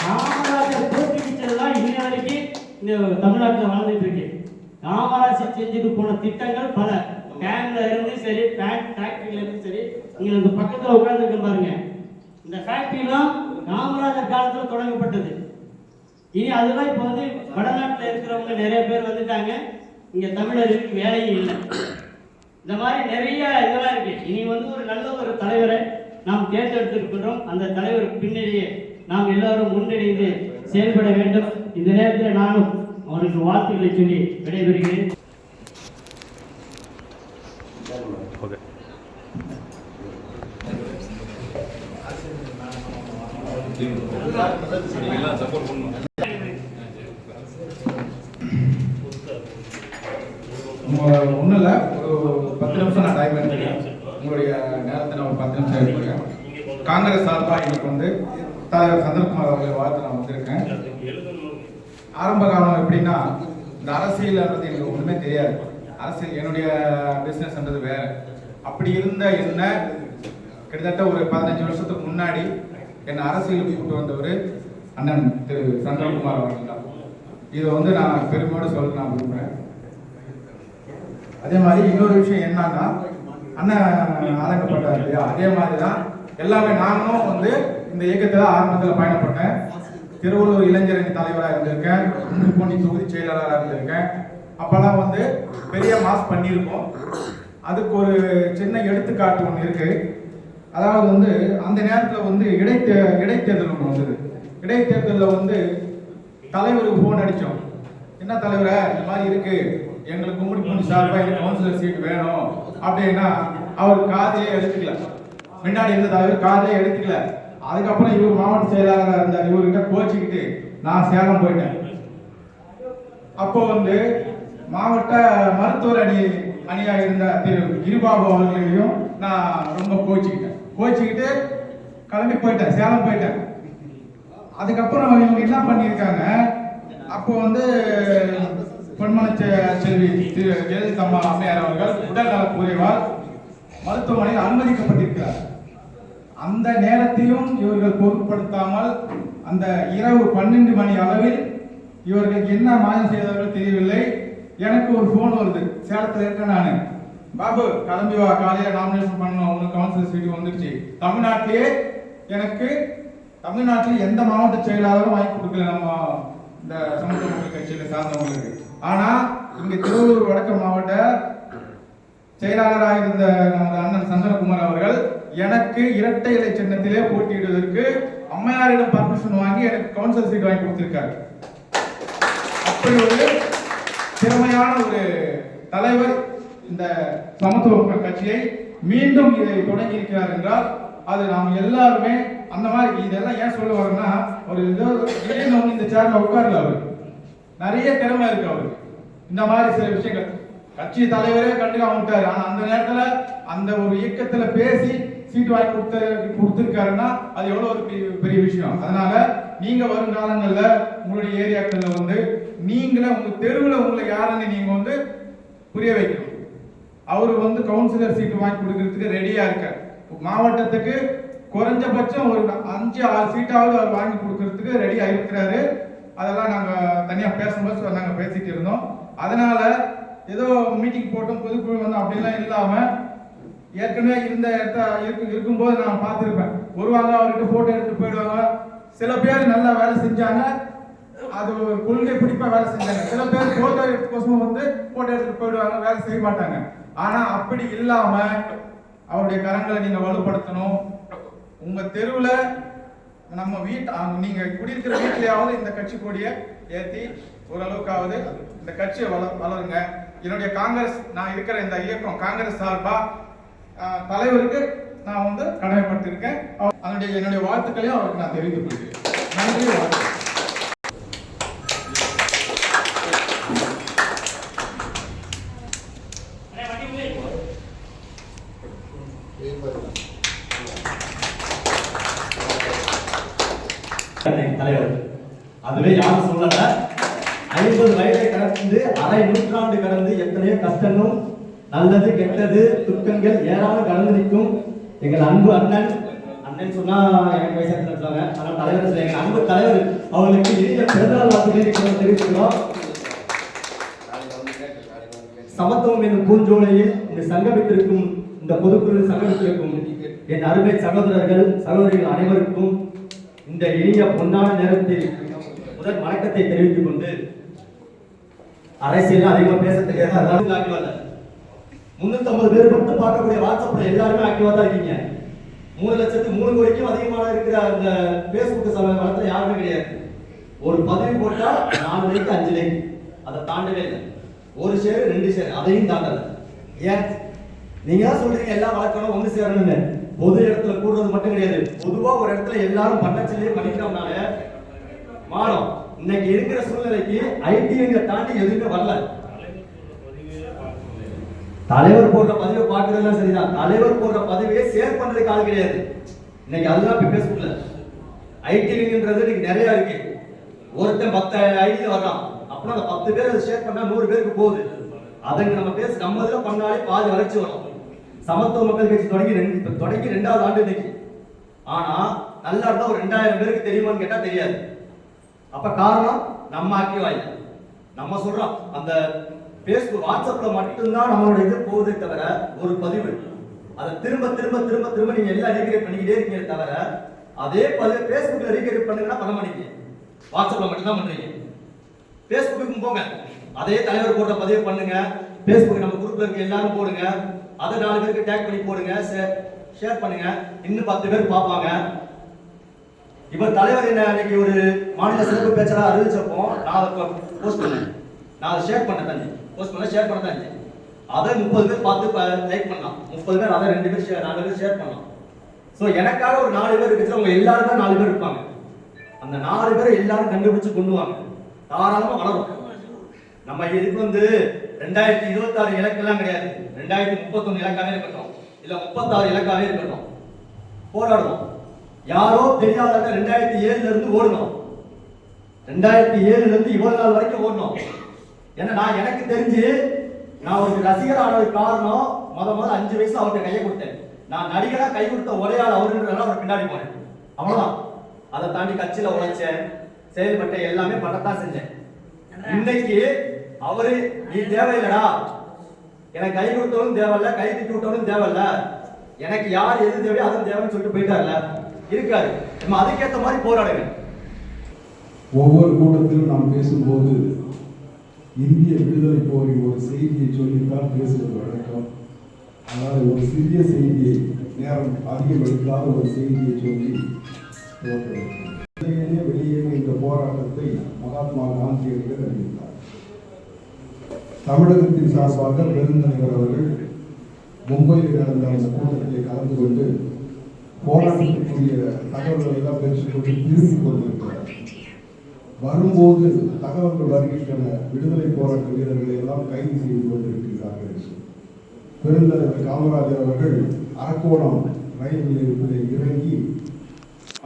காமராஜர் போட்டுக்கிட்டதுதான் இன்ன வரைக்கும் இந்த தமிழ்நாட்டில் வளர்ந்துட்டு இருக்கு. காமராஜர் செஞ்சுட்டு போன திட்டங்கள் பல, டேங்க்ல இருந்து சரி, ஃபேக்டரியில இருந்து சரி. நீங்க இந்த பக்கத்தில் உட்கார்ந்துருக்க பாருங்க, இந்த ஃபேக்டரிலாம் காமராஜர் காலத்தில் தொடங்கப்பட்டது. இனி அதெல்லாம் இப்போ வந்து வடநாட்டில் இருக்கிறவங்க நிறைய பேர் வந்துட்டாங்க, இங்கே தமிழருக்கு வேலையும் இல்லை. இந்த மாதிரி நிறைய இதெல்லாம் இருக்கு. இனி வந்து ஒரு நல்ல ஒரு தலைவரை நாம் தேர்ந்தெடுத்திருக்கின்றோம். அந்த தலைவருக்கு பின்னணியே நாம் எல்லாரும் முன்னிணைந்து செயல்பட வேண்டும். இந்த நேரத்தில் நானும் அவருக்கு வாழ்த்துக்களை சொல்லி விடைபெறுகிறேன். ஒன்றும் இல்லை, ஒரு 10 நிமிஷம் நான் டைம் எடுத்துக்கிறேன். உங்களுடைய நேரத்தை நான் ஒரு 10 நிமிஷம் எடுத்துக்கிறேன். காங்கிரஸ் சார்பாக இன்னைக்கு வந்து தலைவர் சந்திரகுமார் அவர்களை வாழ்த்து நான் வந்திருக்கேன். ஆரம்ப காலம் எப்படின்னா, இந்த அரசியல்ன்றது எனக்கு ஒன்றுமே தெரியாது. அரசியல் என்னுடைய பிஸ்னஸ்ன்றது வேற. அப்படி இருந்த என்ன கிட்டத்தட்ட ஒரு 15 வருஷத்துக்கு முன்னாடி என்னை அரசியலுக்கு கூப்பிட்டு வந்தவர் அண்ணன் திரு சந்திரகுமார் அவர்கள் தான். இதை வந்து நான் பெருமையோடு சொல்ல நான் விரும்புகிறேன். அதே மாதிரி இன்னொரு விஷயம் என்னன்னா, அண்ணன் ஆதங்கப்பட்டார் இல்லையா, அதே மாதிரி தான் எல்லாமே நானும் வந்து இந்த இயக்கத்தில் ஆரம்பத்தில் பயணப்பட்டேன். திருவள்ளூர் இளைஞரணி தலைவராக இருந்திருக்கேன், பொன்னி தொகுதி செயலாளராக இருந்திருக்கேன். அப்பெல்லாம் வந்து பெரிய மாஸ் பண்ணியிருக்கோம். அதுக்கு ஒரு சின்ன எடுத்துக்காட்டு ஒன்று இருக்கு. அதாவது வந்து அந்த நேரத்தில் வந்து இடைத்தேர்தல் ஒன்று வந்தது. இடைத்தேர்தலில் வந்து தலைவருக்கு ஃபோன் அடித்தோம், என்ன தலைவரை இந்த மாதிரி இருக்கு, எங்களுக்கு கும்பிடி சார்பாக எனக்கு கவுன்சிலர் சீட் வேணும் அப்படின்னா அவர் காதையே எடுத்துக்கல. முன்னாடி இருந்த தலைவர் காதையே எடுத்துக்கல. அதுக்கப்புறம் இவர் மாவட்ட செயலாளராக இருந்தார். இவர்கிட்ட கோச்சிக்கிட்டு நான் சேலம் போயிட்டேன். அப்போ வந்து மாவட்ட மருத்துவர் அணியாக இருந்த திரு கிரிபாபு அவர்களையும் நான் ரொம்ப கோச்சிக்கிட்டு கிளம்பி போயிட்டேன், சேலம் போயிட்டேன். அதுக்கப்புறம் இவங்க என்ன பண்ணியிருக்காங்க, அப்போ வந்து பொன்மன செல்வி திரு ஜெயலலிதா அம்மையார் அவர்கள் உடல் நல குறைவால் மருத்துவமனையில் அனுமதிக்கப்பட்டிருக்கிறார். அந்த நேரத்தையும் இவர்கள் பொருட்படுத்தாமல் அந்த இரவு 12 மணி அளவில் இவர்களுக்கு என்ன மாயம் செய்தார்கள் தெரியவில்லை. எனக்கு ஒரு ஃபோன் வருது, சேலத்தில் இருக்கேன் நான், பாபு கிளம்பி வா, காலையில் நாமினேஷன் பண்ணணும், உங்களுக்கு கவுன்சிலர் சீட்டு வந்துருச்சு. தமிழ்நாட்டிலே எனக்கு தமிழ்நாட்டில் எந்த மாவட்ட செயலாளரும் வாங்கி கொடுக்கல நம்ம இந்த சமத்துவ மக்கள் கட்சியில் சார்ந்தவங்களுக்கு. ஆனால் இங்கே திருவள்ளூர் வடக்கு மாவட்ட செயலாளராக இருந்த நமது அண்ணன் சந்திரகுமார் அவர்கள் எனக்கு இரட்டை இலை சின்னத்திலே போட்டியிடுவதற்கு அம்மையாரிடம் பர்மிஷன் வாங்கி எனக்கு கவுன்சிலர் சீட் வாங்கி கொடுத்திருக்காரு. அப்படி ஒரு திறமையான ஒரு தலைவர் இந்த சமத்துவ மக்கள் கட்சியை மீண்டும் இதை தொடங்கி இருக்கிறார் என்றால் அது நாம் எல்லாருமே அந்த மாதிரி. இதெல்லாம் ஏன் சொல்ல வரோம்னா, ஒரு திடீர்னு இந்த சேர்ல உட்கார்ல அவர் நிறைய திறமை இருக்கு அவருக்கு. இந்த மாதிரி சில விஷயங்கள் கட்சி தலைவரே கண்டுக்காம விட்டாரு. ஆனா அந்த நேரத்துல அந்த ஒரு இயக்கத்துல பேசி சீட்டு வாங்கி கொடுத்திருக்காருன்னா அது எவ்வளவு ஒரு பெரிய விஷயம். அதனால நீங்க வருங்காலங்கள்ல உங்களுடைய ஏரியாக்கள்ல வந்து நீங்களே உங்க தெருவில் உங்களை யாருன்னு நீங்க வந்து புரிய வைக்கணும். அவர் வந்து கவுன்சிலர் சீட்டு வாங்கி கொடுக்கறதுக்கு ரெடியா இருக்கார். மாவட்டத்துக்கு குறைஞ்சபட்சம் ஒரு 5-6 சீட்டாவது அவர் வாங்கி கொடுக்கறதுக்கு ரெடியா இருக்கிறாரு. அதெல்லாம் நாங்க தனியா பேசும்போது நாங்க பேசிட்டு இருந்தோம். அதனால ஏதோ மீட்டிங் போட்டோம் பொதுக்குழு வந்து அப்படிலாம் இல்லாம ஏற்கனவே இருந்த இருக்கும்போது நான் பார்த்துருப்பேன். வருவாங்க, அவர்கிட்ட போட்டோ எடுத்துட்டு போயிடுவாங்க. சில பேர் நல்லா வேலை செஞ்சாங்க, அது ஒரு கொள்கை பிடிப்பா வேலை செஞ்சாங்க. சில பேர் போட்டோ எடுத்துக்கோசமும் வந்து போட்டோ எடுத்துட்டு போயிடுவாங்க, வேலை செய்ய மாட்டாங்க. ஆனா அப்படி இல்லாம அவருடைய கரங்களை நீங்க வலுப்படுத்தணும். உங்க தெருவுல நம்ம நீங்க குடியிருக்கிற வீட்டிலேயாவது இந்த கட்சி கொடியை ஏற்றி ஓரளவுக்காவது இந்த கட்சியை வளருங்க. என்னுடைய காங்கிரஸ், நான் இருக்கிற இந்த இயக்கம் காங்கிரஸ் சார்பா தலைவருக்கு நான் வந்து கடமைப்பட்டிருக்கேன். என்னுடைய வாழ்த்துக்களையும் அவருக்கு நான் தெரிவித்துக் கொள்கிறேன். நன்றி, வாழ்த்து. தலைவர் அதுவே யாரும் சொல்லல. 50 வயதை கடந்து அரை நூற்றாண்டு கடந்து எத்தனையோ கஷ்டங்களும் நல்லது கெட்டது துக்கங்கள் ஏராளம் கடந்து நிற்கும் எங்கள் அன்பு அண்ணன் சொன்னா எனக்கு வயசு சொல்லுவாங்க. ஆனால் தலைவர் எங்கள் அன்பு தலைவர் அவர்களுக்கு இனிய பிறந்தநாள் வாழ்த்துக்களை தெரிவிக்கிறோம். சமத்துவம் என்னும் பூஞ்சோலையில் இந்த சங்கமித்திருக்கும் இந்த பொதுக்குழு சங்கமித்திருக்கும் என் அருமை சகோதரர்கள் சகோதரிகள் அனைவருக்கும் இந்த இனிய பொன்னான நேரத்தில் முதல் வணக்கத்தை தெரிவித்துக் கொண்டு, அரசியல் அதிகமாக பேச தெரியாது, அதாவது ஆக்டிவா 350 பேர் மட்டும் பார்க்கக்கூடிய வாட்ஸ்அப்ல எல்லாருமே ஆக்டிவா தான் இருக்கீங்க. 3,03,00,000 அதிகமான இருக்கிற அந்த பேஸ்புக் வளத்துல யாருமே கிடையாது. ஒரு பதிவு போட்டா 4 லைக் 5 லைக், அதை தாண்டவே இல்லை. ஒரு ஷேர் 2 ஷேர் அதையும் தாண்டல. ஏன் நீங்க தான் சொல்றீங்க எல்லா வழக்கணும் ஒன்று சேரணும்னு. பொது இடத்துல கூடுறது மட்டும் கிடையாது, பொதுவா ஒரு இடத்துல எல்லாரும் பட்டச்சிலேயே பண்ணிக்கிறோம்னால மாறும். இன்னைக்கு இருக்கிற சூழ்நிலைக்கு ஐடிங்க தாண்டி எதுவுமே வரல. தலைவர் போடுற பதிவை பார்க்கறதுலாம் சரிதான், தலைவர் போடுற பதிவையே ஷேர் பண்றதுக்கு ஆள் கிடையாது. இன்னைக்கு அதுதான் இப்ப பேஸ்புக்ல ஐடிங்கிறது இன்னைக்கு நிறைய இருக்கு. ஒருத்தன் 10 ஐடியில வரலாம், அப்புறம் அந்த 10 பேர் அதை ஷேர் பண்ணா 100 பேருக்கு போகுது. அதங்க நம்ம இதுல பண்ணாலே பாதி வளர்ச்சி வரும். சமத்துவ மக்கள் கட்சி தொடங்கி 2வது ஆண்டு இன்னைக்கு. ஆனா நல்லா இருந்தா ஒரு 2000 பேருக்கு தெரியுமான்னு கேட்டா தெரியாது. அப்ப காரணம் நம்ம ஆக்டிவா இல்லை. நம்ம சொல்றோம் அந்த பேஸ்புக் வாட்ஸ்அப்ல மட்டும்தான் நம்மளோட இது போகுதே தவிர ஒரு பதிவு அதை திரும்ப திரும்ப திரும்ப திரும்ப நீங்க எல்லாம் ரீக்ரியேட் பண்ணிக்கிட்டே இருக்கீங்க தவிர அதே பதிவு பேஸ்புக்ல ரீக்ரியேட் பண்ணுங்கன்னா பண்ண மாட்டீங்க. வாட்ஸ்அப்ல மட்டும்தான் பண்றீங்க. பேஸ்புக்கு போங்க, அதே தலைவர் போடுற பதிவு பண்ணுங்க. பேஸ்புக் நம்ம குரூப்ல இருக்க எல்லாரும் போடுங்க, அதை 4 பேருக்கு டேக் பண்ணி போடுங்க, ஷேர் பண்ணுங்க. இன்னும் 10 பேர் பார்ப்பாங்க. இவர் தலைவர் என்ன அன்னைக்கு ஒரு மாநில சிறப்பு பேச்சாளர் அறிவிச்சப்போ நான் அதை போஸ்ட் பண்ணேன், நான் அதை ஷேர் பண்ண தண்ணி போஸ்ட் பண்ண ஷேர் பண்ண தண்ணி அதை 30 பேர் பார்த்து லைக் பண்ணலாம். 30 பேர் அதை 2 பேர் 4 பேர் ஷேர் பண்ணலாம். ஸோ எனக்காக ஒரு 4 பேர் இருக்கு, அவங்க எல்லாரும் தான் 4 பேர் இருப்பாங்க. அந்த 4 பேரை எல்லாரும் கண்டுபிடிச்சு கொண்டு வாங்க, தாராளமா வளரும். நம்ம இதுக்கு 2026 இலக்கெல்லாம் கிடையாது, 2031 இலக்காவே இருக்கட்டும், இல்ல 36 இலக்காவே இருக்கட்டும், போராடுவோம். யாரோ தெரியாத 2007 இருந்து ஓடணும், 2007 இருந்து இவ்வளவு நாள் வரைக்கும் ஓடணும். ஏன்னா எனக்கு தெரிஞ்சு நான் ஒரு ரசிகர் ஆனதுக்கு காரணம் முதல்ல 5 வயசு அவர்கிட்ட கையை கொடுத்தேன். நான் நடிகரா கை கொடுத்த ஒரே ஆள் அவருன்றதால அவர் பின்னாடி போனேன், அவ்வளவுதான். அதை தாண்டி கட்சியில உழைச்சேன், செயல்பட்ட எல்லாமே பண்ணத்தான் செஞ்சேன். இன்னைக்கு அவரு நீ தேவையில்லடா, எனக்கு கை கொடுத்தவனும் தேவையில்ல, கை தூக்கி விட்டவனும் தேவையில்ல, எனக்கு யார் எது தேவையோ அதுவும் தேவைன்னு சொல்லிட்டு போயிட்டார்ல இருக்காரு. நம்ம அதுக்கேற்ற மாதிரி போராடுங்க. ஒவ்வொரு கூட்டத்திலும் நாம் பேசும்போது இந்திய விடுதலை போரின் ஒரு செய்தியை சொல்லித்தான் பேசுவது வழக்கம். அதாவது ஒரு சிறிய செய்தியை, நேரம் அதிகம் எடுக்காத ஒரு செய்தியை சொல்லி வெளியே இந்த போராட்டத்தை மகாத்மா காந்தியடிகள் அறிவித்தார். தமிழகத்தின் சார்பாக பெருந்தலைவர் அவர்கள் மும்பையில் நடந்த அந்த கூட்டத்திலே கலந்து கொண்டு போராட்டத்திற்குரிய தகவல்களை எல்லாம் பெற்றுக்கொண்டு திரும்பிக் கொண்டிருக்கிறார். வரும்போது தகவல்கள் வருகின்றன, விடுதலை போராட்ட வீரர்களை எல்லாம் கைது செய்து கொண்டிருக்கிறார்கள். பெருந்தலைவர் காமராஜர் அவர்கள் அரக்கோணம் ரயில் நிலையத்தில் இறங்கி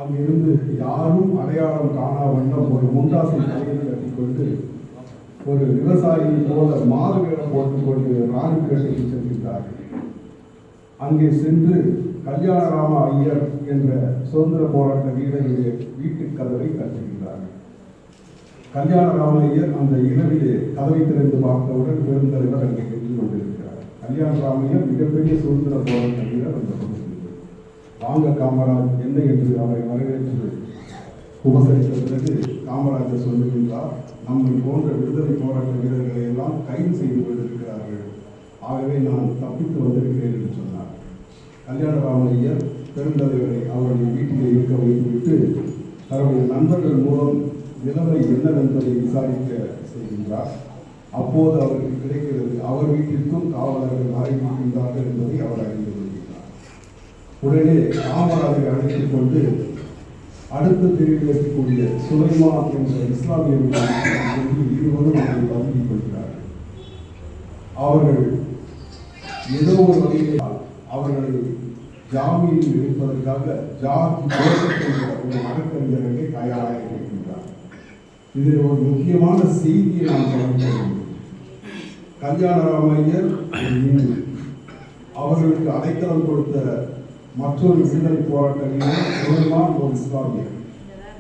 அங்கிருந்து யாரும் அடையாளம் காணா வண்ணம் ஒரு முண்டாசை தலையில் கட்டிக்கொண்டு ஒரு விவசாயி போல மாறு வேடம் போட்டுக்கொண்டு ராணிப்பேட்டைக்கு செல்கின்றார்கள். அங்கே சென்று கல்யாணராம ஐயர் என்ற சுதந்திர போராட்ட வீரருடைய வீட்டு கதவை தட்டுகின்றார்கள். கல்யாணராம ஐயர் அந்த இரவிலே கதவை திறந்து பார்த்தவுடன் பெருந்தலைவர் அங்கே நின்று கொண்டிருக்கிறார். கல்யாணராம ஐயர் மிகப்பெரிய சுதந்திர போராட்ட வீரர். அந்த பகுதியில் வாங்க காமராஜ் என்ன என்று அவரை வரவேற்று உபசரித்த பிறகு காமராஜர் சொல்லுகின்றார், நம்மை போன்ற விடுதலை போராட்ட வீரர்களை எல்லாம் கைது செய்து கொண்டிருக்கிறார்கள், ஆகவே நான் தப்பித்து வந்திருக்கிறேன் என்று சொன்னார். கல்யாணராம ஐயர் பெருந்தலைவரை அவருடைய வீட்டிலே இருக்க வைத்துவிட்டு தன்னுடைய நண்பர்கள் மூலம் நிலைமை என்னவென்பதை விசாரிக்க செய்கின்றார். அப்போது அவருக்கு கிடைக்கிறது, அவர் வீட்டிற்கும் காவலர்கள் மறைந்திருக்கின்றார்கள் என்பதை அவர் அறிந்து கொள்கிறார். உடனே காமராஜரை அழைத்துக் கொண்டு அடுத்த தெருவில் இருக்கக்கூடிய சுலைமான் என்ற இஸ்லாமியர்கள் இருவரும் அதை பதுக்கிக் கொள்கிறார்கள். அவர்கள் ஏதோ ஒரு வகையில் அவர்களை ஜாமீனில் எடுப்பதற்காக ஜார்ஜ் ஜோசப் என்ற ஒரு வழக்கறிஞர்களை தயாராக இருக்கின்றார். இதில் ஒரு முக்கியமான செய்தியை நாம் கவனிக்க வேண்டும். கல்யாணராம ஐயர் அவர்களுக்கு அடைக்கலம் கொடுத்த மற்றொரு விடுதலை போராட்ட வீரர் சுலைமான் ஒரு இஸ்லாமியர்.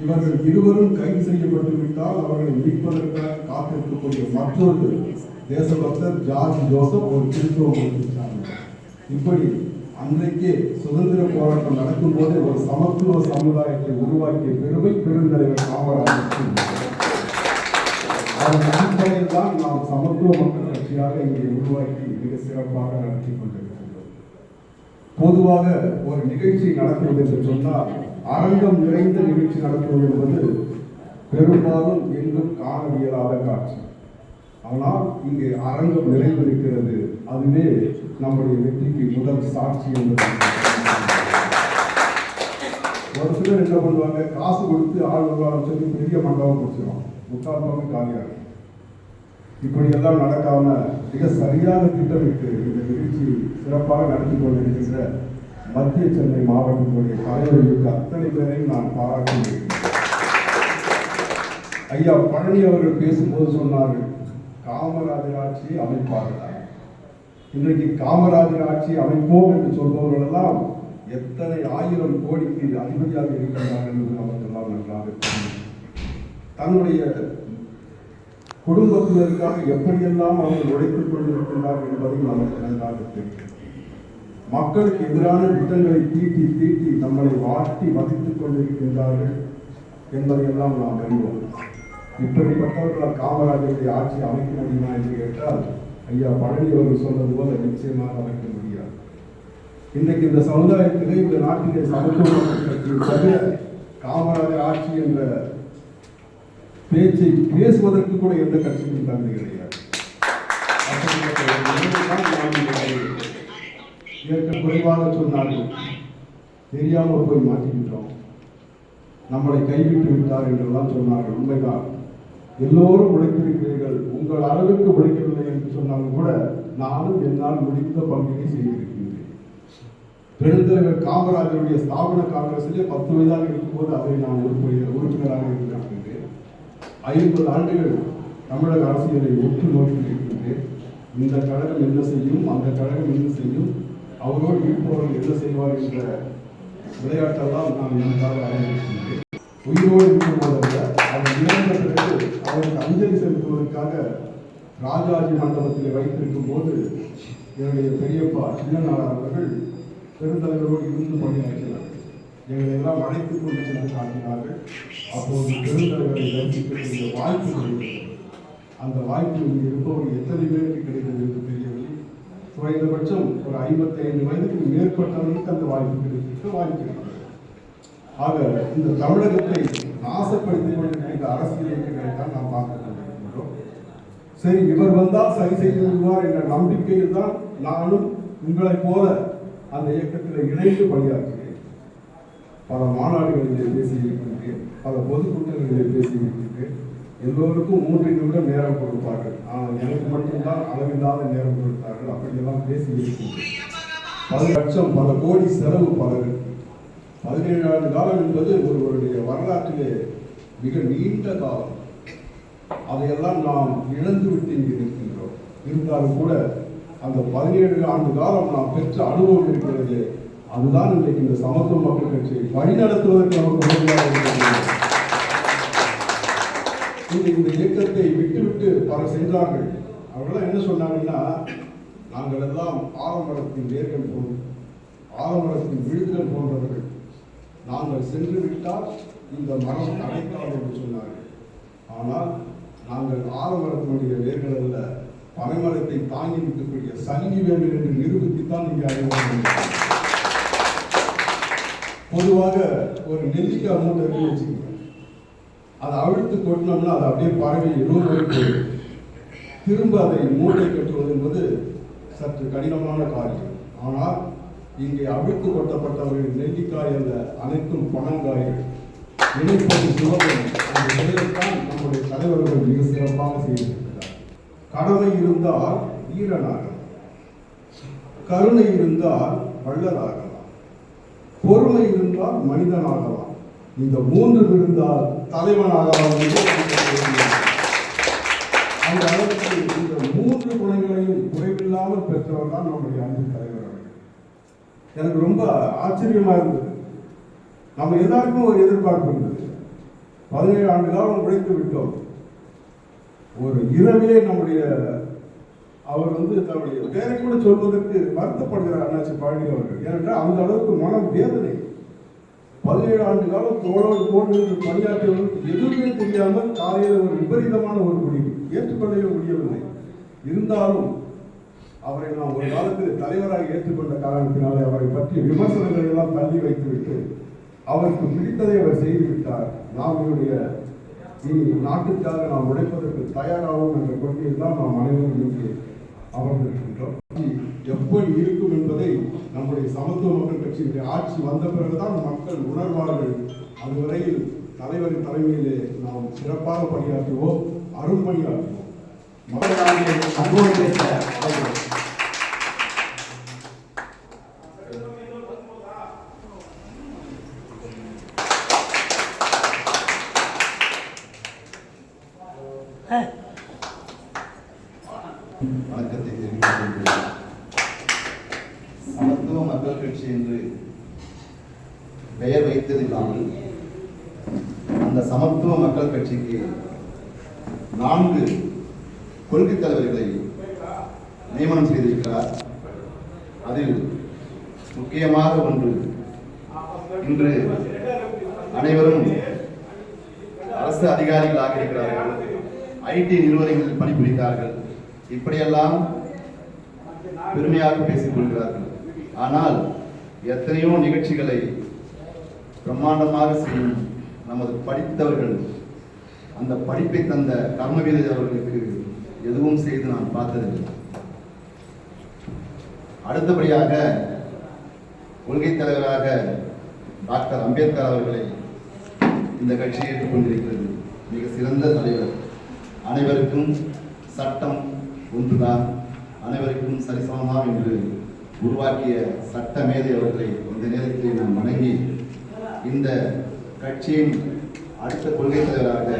இவர்கள் இருவரும் கைது செய்யப்பட்டு விட்டால் அவர்களை மீட்பதற்காக காத்திருக்கக்கூடிய மற்றொரு தேசபக்தர் ஜார்ஜ் ஜோசப் ஒரு கிறிஸ்தவ. இப்படி அன்றைக்கே சுதந்திர போராட்டம் நடக்கும் போதே ஒரு சமத்துவ சமுதாயத்தை உருவாக்கிய பெருமை பெருந்தலைவர் காமராஜர். அதன் அடிப்படையில் தான் நாம் சமத்துவ மக்கள் கட்சியாக இங்கே உருவாக்கி மிக சிறப்பாக நடத்தி கொண்டிருக்கிறோம். பொதுவாக ஒரு நிகழ்ச்சி நடத்துவது என்று சொன்னால் அரங்கம் நிறைந்த நிகழ்ச்சி நடத்துவது என்பது பெரும்பாலும் எங்கும் காண இயலாத காட்சி. ஆனால் இங்கே அரங்கம் நிறைந்திருக்கிறது, அதுவே நம்முடைய வெற்றிக்கு முதல் சாட்சி என்பது. ஒரு சிலர் என்ன பண்ணுவாங்க, காசு கொடுத்து ஆள் வருவாரம் சொல்லி பெரிய மண்டபம் முடிச்சிடும், முக்கால் பங்கு காலியாக. இப்படியெல்லாம் நடக்காம மிக சரியாக திட்டமிட்டு இந்த நிகழ்ச்சி சிறப்பாக நடத்தி கொண்டிருக்கின்ற மத்திய சென்னை மாவட்டத்தினுடைய தலைவர்களுக்கு அத்தனை பேரையும் நான் பாராட்டுகிறேன். ஐயா பழனி அவர்கள் பேசும்போது சொன்னார்கள், காமராஜர் ஆட்சியை அமைப்பார்கள். இன்றைக்கு காமராஜர் ஆட்சி அமைப்போம் என்று சொல்பவர்கள் எல்லாம் எத்தனை ஆயிரம் கோடிக்கு அதிபதியாக இருக்கின்றார்கள் என்று நமக்கெல்லாம் நன்றாக தெரியும். தன்னுடைய குடும்பத்தினருக்காக எப்படியெல்லாம் அவர்கள் உழைத்துக் கொண்டிருக்கின்றார்கள் என்பதை நமக்கு நன்றாக தெரியும். மக்களுக்கு எதிரான திட்டங்களை தீட்டி தீட்டி நம்மளை வாட்டி வதித்துக் கொண்டிருக்கின்றார்கள் என்பதையெல்லாம் நாம் அறிவோம். இப்படிப்பட்டவர்களால் காமராஜருடைய ஆட்சி அமைக்க முடியுமா என்று கேட்டால் ஐயா பழனி அவர்கள் சொன்னது போல நிச்சயமாக அமைக்க முடியாது. இன்றைக்கு இந்த சமுதாயத்திலே இந்த நாட்டிலே சமத்துவ கட்சியை தவிர காமராஜர் ஆட்சி என்ற பேச்சை பேசுவதற்கு கூட எந்த கட்சியும் தகுதி கிடையாது. குறைவாக சொன்னார்கள், தெரியாமல் போய் மாற்றிக்கிட்டோம், நம்மளை கைவிட்டு விட்டார் என்றெல்லாம் சொன்னார்கள். உண்மைதான், எல்லோரும் உழைத்திருக்கிறீர்கள், உங்கள் அளவுக்கு உழைக்கவில்லை என்று சொன்னாலும் கூட நானும் என்னால் முடிந்த பங்கினை செய்திருக்கின்றேன். பெருந்தலைவர் காமராஜருடைய ஸ்தாபன காங்கிரஸிலே 10 வயதாக இருக்கும்போது அதை நான் உறுப்பினராக இருக்கின்றேன். 50 ஆண்டுகள் தமிழக அரசியலை ஒற்று நோக்கி இருக்கின்றேன். இந்த கழகம் என்ன செய்யும், அந்த கழகம் என்ன செய்யும், அவரோடு இருப்பவர்கள் என்ன செய்வார் என்ற விளையாட்டெல்லாம் நான் எனக்காக அறிந்திருக்கின்றேன். உயிரோடு இருக்கும்போதல்ல, அவர் இறந்த பிறகு அவருக்கு அஞ்சலி செலுத்துவதற்காக ராஜாஜி மண்டபத்தில் வைத்திருக்கும் போது என்னுடைய பெரியப்பா சின்னநாடார் அவர்கள் பெருந்தலைவரோடு இருந்து பணியாற்றினார்கள். எங்களை எல்லாம் அழைத்துக் கொண்டு சென்று காட்டினார்கள். அப்போது பெருந்தலைவரை தரிசிக்கக்கூடிய வாய்ப்பு கிடைத்தது. அந்த வாய்ப்பு இங்கே இருப்பவர்கள் எத்தனை பேருக்கு கிடைத்தது என்று தெரியவில்லை. குறைந்தபட்சம் ஒரு 55 வயதுக்கு மேற்பட்டவர்களுக்கு அந்த வாய்ப்பு கிடைத்திருக்க வாய்ப்பு இருக்கிறது. ஆக இந்த தமிழகத்தை நாசப்படுத்திக் கொண்டிருக்கின்ற அரசியல் இயக்கங்களைத்தான் நாம் பார்த்துக் கொண்டிருக்கின்றோம். சரி, இவர் வந்தால் சரி செய்து விடுவார் என்ற நம்பிக்கையில் தான் நானும் உங்களைப் போல அந்த இயக்கத்தில் இணைந்து பணியாற்றுகிறேன். பல மாநாடுகளிலே பேசியிருக்கின்றேன், பல பொதுக்கூட்டங்களிலே பேசியிருக்கின்றேன். எல்லோருக்கும் 3 நிமிடம் நேரம் கொடுப்பார்கள், ஆனால் எனக்கு மட்டும்தான் அளவில்லாத நேரம் கொடுத்தார்கள். அப்படியெல்லாம் பேசியிருக்கின்றேன். 10 லட்சம் பல கோடி செலவு பலருக்கு 17 ஆண்டு காலம் என்பது ஒருவருடைய வரலாற்றிலே மிக நீண்ட காலம். அதையெல்லாம் நாம் இழந்து விட்டு இங்கே இருக்கின்றோம். இருந்தாலும் கூட அந்த 17 ஆண்டு காலம் நாம் பெற்ற அனுபவம் இருக்கிறது. அதுதான் இன்றைக்கு இந்த சமத்துவ மக்கள் கட்சியை வழிநடத்துவதற்கு நமக்கு உதவியாக இருக்கிறது. இந்த இயக்கத்தை விட்டுவிட்டு பலர் சென்றார்கள். அவர்களெல்லாம் என்ன சொன்னாங்கன்னா, நாங்கள் எல்லாம் ஆலமரத்தின் வேர்கள் போல், ஆலமரத்தின் விழுதுகள் போன்றவர்கள். நாங்கள் சென்று விட்டால் இந்த மரம் அடைக்காது என்று சொன்னார்கள். ஆனால் நாங்கள் ஆலமரத்தினுடைய வேர்கள் அல்ல, பனைமரத்தை தாங்கி நிற்கக்கூடிய சங்கிலி வேர்கள் என்று நிரூபித்துத்தான் இங்கே அறிவார்கள். பொதுவாக ஒரு நெல்லிக்காய் மூட்டை இருக்கு வச்சுக்கோங்க, அதை அவிழ்த்து கொட்டினோம்னா அது அப்படியே பறவை ரூம் வரைக்கும் திரும்ப அதை மூட்டை கட்டுவது என்பது சற்று கடினமான காரியம். ஆனால் இங்கே அவிழ்த்து கொட்டப்பட்டவர்கள் நெல்லிக்காய் அல்ல, அனைத்தும் பனங்காய்கள். இணைப்பது சுலபம். அந்த செயலைத்தான் நம்முடைய தலைவர்கள் மிக சிறப்பாக செய்திருக்கிறார். கடமை இருந்தால் வீரனாகலாம், கருணை இருந்தால் வள்ளலாகலாம், பொறுமை இருந்தால் மனிதனாகலாம், இந்த 3 இருந்தால் தலைவனாகலாம். அந்த அளவுக்கு இந்த 3 குணங்களையும் குறைவில்லாமல் பெற்றவர் தான் நம்முடைய அன்பு தலைவர் அவர்கள். எனக்கு ரொம்ப ஆச்சரியமா இருந்தது. நம்ம எல்லாருக்கும் ஒரு எதிர்பார்ப்பு இருந்தது. 17 ஆண்டு காலம் உழைத்து விட்டோம். ஒரு இரவிலே நம்முடைய அவர் தன்னுடைய பேரை கூட சொல்வதற்கு வருத்தப்படுகிறார் அண்ணாச்சி பழனி அவர்கள். ஏனென்றால் அந்த அளவுக்கு மனம் வேதனை. 17 ஆண்டு காலம் தோளோடு தோடு பணியாற்றியவர்களுக்கு எதுவுமே தெரியாமல் காலையில் ஒரு விபரீதமான ஒரு முடிவு ஏற்றுக்கொள்ளவே முடியவில்லை. இருந்தாலும் அவரை நாம் ஒரு காலத்தில் தலைவராக ஏற்றுக்கொண்ட காரணத்தினாலே அவரை பற்றிய விமர்சனங்களை எல்லாம் தள்ளி வைத்துவிட்டு அவருக்கு பிடித்ததை அவர் செய்துவிட்டார். நாம் இவருடைய நாட்டுக்காக நாம் உழைப்பதற்கு தயாராகும் என்ற கொள்கையில் தான் நாம் அனைவரும் இங்கே அமர்ந்திருக்கின்றோம். எப்படி இருக்கும் என்பதை நம்முடைய சமத்துவ மக்கள் கட்சியினுடைய ஆட்சி வந்த பிறகுதான் மக்கள் உணர்வார்கள். அதுவரையில் தலைவரின் தலைமையிலே நாம் சிறப்பாக பணியாற்றுவோம், அரும்பணியாற்றுவோம். வணக்கத்தை தெரிவித்துக் கொள்கிறேன். சமத்துவ மக்கள் கட்சி என்று பெயர் வைத்ததில்லாமல் அந்த சமத்துவ மக்கள் கட்சிக்கு 4 கொள்கை தலைவர்களை நியமனம் செய்திருக்கிறார். அதில் முக்கியமாக ஒன்று, இன்று அனைவரும் அரசு அதிகாரிகளாக இருக்கிறார்கள், ஐடி நிறுவனங்களில் பணிபுரிகிறார்கள், இப்படியெல்லாம் பெருமையாக பேசிக் கொள்கிறார்கள். ஆனால் எத்தனையோ நிகழ்ச்சிகளை பிரம்மாண்டமாக செய்யும் நமது படித்தவர்கள், அந்த படிப்பை தந்த கர்மவீரர் அவர்களுக்கு எதுவும் செய்து நான் பார்த்ததில்லை. அடுத்தபடியாக கொள்கை தலைவராக டாக்டர் அம்பேத்கர் அவர்களை இந்த கட்சி ஏற்றுக்கொண்டிருக்கிறது. மிக சிறந்த தலைவர். அனைவருக்கும் சட்டம் ஒன்றுதான், அனைவருக்கும் சரிசமமாம் என்று உருவாக்கிய சட்ட மேதை அவர்களை இந்த நேரத்தில் நான் வணங்கி, இந்த கட்சியின் அடுத்த கொள்கை தலைவராக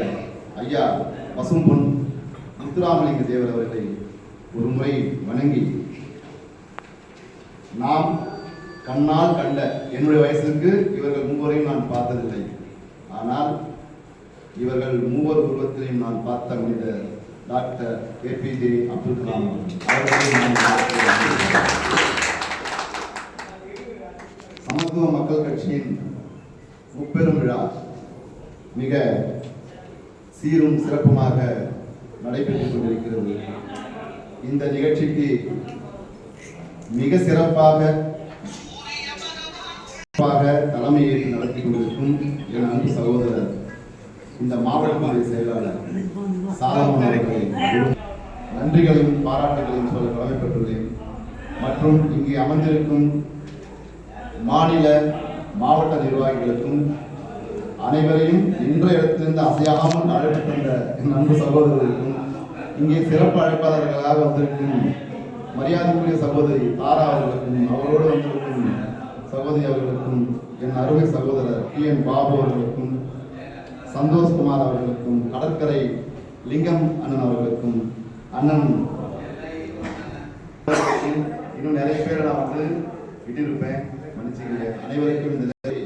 ஐயா பசும்பொன் முத்துராமலிங்க தேவர் அவர்களை ஒரு முறை வணங்கி, நாம் கண்ணால் கண்ட, என்னுடைய வயசுக்கு இவர்கள் 3வரையும் நான் பார்த்ததில்லை, ஆனால் இவர்கள் 3 உருவத்திலையும் நான் பார்த்த மனிதர் டாக்டர் APJ அப்துல் கலாம் அவர்களையும் சமத்துவ மக்கள் கட்சியின் முப்பெரும் விழா மிக சீரும் சிறப்புமாக நடைபெற்றுக் கொண்டிருக்கிறது. இந்த நிகழ்ச்சிக்கு மிக சிறப்பாக தலைமையேற்று நடத்தி கொண்டிருக்கும் என் அன்பு சகோதரர், இந்த மாவட்டத்தினுடைய செயலாளர் சாலமன் அவர்களை நன்றிகளையும் பாராட்டுகளையும் சொல்ல கடமைப்பட்டுள்ளேன். மற்றும் இங்கே அமர்ந்திருக்கும் மாநில மாவட்ட நிர்வாகிகளுக்கும் அனைவரையும் இன்றைய இடத்திலிருந்து அசையாமல் அழைப்பு தந்த என் அன்பு சகோதரர்களுக்கும், இங்கே சிறப்பு அழைப்பாளர்களாக வந்திருக்கும் மரியாதைக்குரிய சகோதரி தாரா அவர்களுக்கும், அவரோடு வந்திருக்கும் சகோதரி அவர்களுக்கும், என் அருமை சகோதரர் PN பாபு அவர்களுக்கும், சந்தோஷ்குமார் அவர்களுக்கும், கடற்கரை லிங்கம் அண்ணன் அவர்களுக்கும் அண்ணன் இன்னும் நிறைய பேரை நான் வந்து விட்டிருப்பேன், மன்னிச்சுக்கங்க. அனைவருக்கும் இந்த நிலை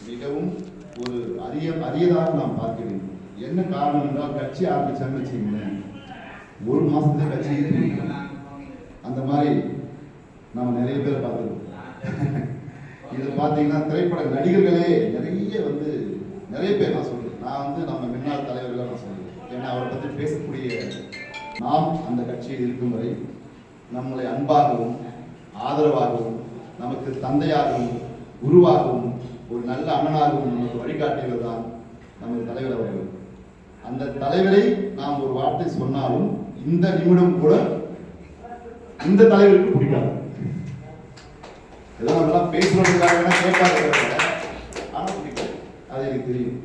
மிகவும் ஒரு அரியதாக நாம் பார்க்க வேண்டும். என்ன காரணம் என்றால் கட்சி ஆரம்பிச்சாங்கன்னு வச்சுக்கோங்களேன், ஒரு மாசத்துல கட்சி அந்த மாதிரி நாம் நிறைய பேரை பார்த்துருக்கோம். இது பார்த்தீங்கன்னா திரைப்பட நடிகர்களே நிறைய பேர் நான் சொல்றேன். நான் வந்து நம்ம முன்னாள் தலைவர்களை நான் சொல்றேன். ஏன்னா அவரை பற்றி பேசக்கூடிய நாம் அந்த கட்சியில் இருக்கும் வரை நம்மளை அன்பாகவும் ஆதரவாகவும் நமக்கு தந்தையாகவும் குருவாகவும் ஒரு நல்ல அண்ணனாகவும் நமக்கு வழிகாட்டியவர் தான் நமது தலைவர் அவர்கள். அந்த தலைவரை நாம் ஒரு வார்த்தை சொன்னாலும் இந்த நிமிடம் கூட இந்த தலைவருக்கு பிடிக்காது. ஏதோ நம்மளாம் பேசுறதுக்காக கேட்பாங்க, ஆனால் பிடிக்காது, அது எனக்கு தெரியும்.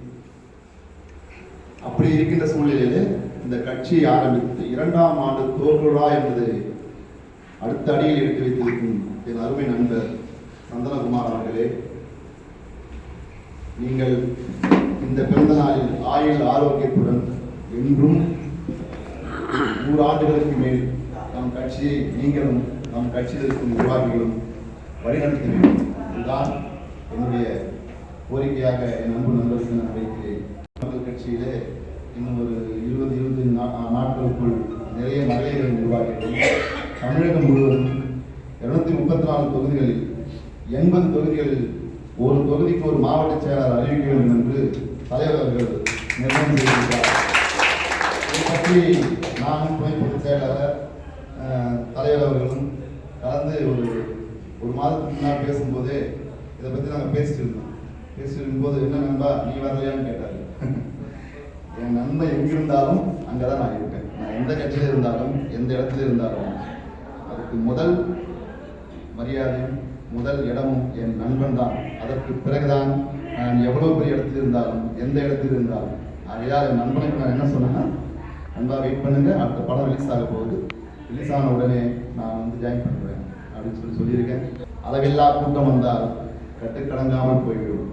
அப்படி இருக்கின்ற சூழ்நிலையிலே இந்த கட்சியை ஆரம்பித்து 2ஆம் ஆண்டு துவக்குழா என்பதை அடுத்த அடியில் எடுத்து வைத்திருக்கும் என் அருமை நண்பர் சந்தனகுமார் அவர்களே, நீங்கள் இந்த பிறந்த நாளில் ஆயுள் ஆரோக்கியத்துடன் என்றும் 100 ஆண்டுகளுக்கு மேல் நம் கட்சியை நீங்களும் நம் கட்சியில் இருக்கும் நிர்வாகிகளும் வழிநடத்த வேண்டும். இதுதான் என்னுடைய கோரிக்கையாக என் அன்பு நண்பருக்கு நான் வைக்கிறேன். மக்கள் கட்சியிலே இன்னும் ஒரு 20 நாட்களுக்குள் நிறைய மகளிர் நிர்வாகிகள் தமிழகம் முழுவதும் 234 தொகுதிகளில் 80 தொகுதிகளில் ஒரு தொகுதிக்கு ஒரு மாவட்ட செயலாளர் அறிவிக்க வேண்டும் என்று தலைவர் அவர்கள் நிர்ணயம் செய்திருக்கிறார். இதை பற்றி நானும் துணை பொதுச் செயலாளர் தலைவர் அவர்களும் கலந்து ஒரு மாதத்துக்கு முன்னால் பேசும்போதே இதை பற்றி நாங்கள் பேசிட்டு இருக்கும்போது என்ன நண்பா நீ வரலையான்னு கேட்டார். என் நன்மை எங்கிருந்தாலும் அங்கே தான் நான் இருப்பேன். நான் எந்த கட்சியில் இருந்தாலும் எந்த இடத்துல இருந்தாலும் அதுக்கு முதல் மரியாதையும் முதல் இடமும் என் நண்பன் தான். அதற்கு பிறகுதான் நான் எவ்வளவு பெரிய இடத்தில் இருந்தாலும் எந்த இடத்தில் இருந்தாலும். ஆகையால் என் நண்பனுக்கு நான் என்ன சொன்னேன்னா, நண்பா வெயிட் பண்ணுங்க, அடுத்த படம் ரிலீஸ் ஆக போகுது, ரிலீஸ் ஆன உடனே நான் வந்து ஜாயின் பண்ணுவேன் அப்படின்னு சொல்லியிருக்கேன். அளவில்லா கூட்டம் வந்தால் கட்டுக்கடங்காமல் போய்விடும்.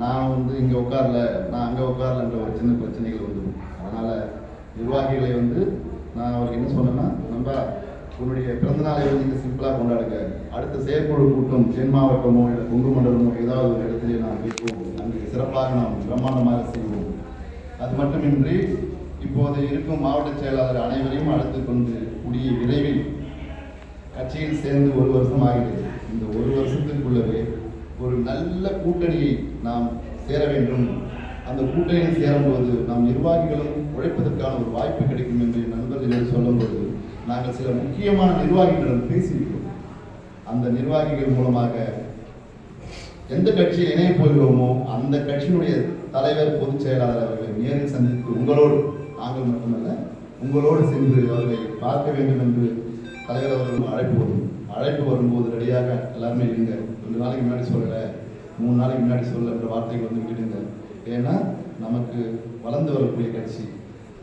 நான் வந்து இங்கே உட்காரல, நான் அங்கே உட்காரலன்ற ஒரு சின்ன பிரச்சனைகள் வந்துடும். அதனால் நிர்வாகிகளை வந்து நான் அவருக்கு என்ன சொன்னேன்னா, நண்பா உன்னுடைய பிறந்தநாளை வந்து நீங்கள் சிம்பிளாக கொண்டாடுங்க, அடுத்த செயற்குழு கூட்டம் தென் மாவட்டமோ இல்லை கொங்கு மண்டலமோ ஏதாவது ஒரு இடத்துல நான் வைப்போம், அங்கே சிறப்பாக நாம் பிரம்மாண்டமாக செய்வோம். அது மட்டுமின்றி இப்போது இருக்கும் மாவட்ட செயலாளர் அனைவரையும் அழைத்து கொண்டு கூடிய விரைவில் கட்சியில் சேர்ந்து 1 வருஷம் ஆகிறது. இந்த 1 வருஷத்துக்குள்ளவே ஒரு நல்ல கூட்டணியை நாம் சேர வேண்டும். அந்த கூட்டணியில் சேரும்போது நம் நிர்வாகிகளும் உழைப்பதற்கான ஒரு வாய்ப்பு கிடைக்கும் என்று நண்பர்கள் சொல்லும்போது நாங்கள் சில முக்கியமான நிர்வாகிகளிடம் பேசியிருக்கிறோம். அந்த நிர்வாகிகள் மூலமாக எந்த கட்சியில் இணைய போகிறோமோ அந்த கட்சியினுடைய தலைவர் பொதுச் செயலாளர் அவர்களை நேரில் சந்தித்து உங்களோடு, நாங்கள் மட்டுமல்ல உங்களோடு சென்று அவர்களை பார்க்க வேண்டும் என்று தலைவர் அவர்களும் அழைப்பு வரும்போது ரெடியாக எல்லாருமே இருங்க. 2 நாளைக்கு முன்னாடி சொல்லலை, 3 நாளைக்கு முன்னாடி சொல்லலை என்ற வார்த்தைகள் வந்து விட்டுடுங்க. ஏன்னா நமக்கு வளர்ந்து வரக்கூடிய கட்சி,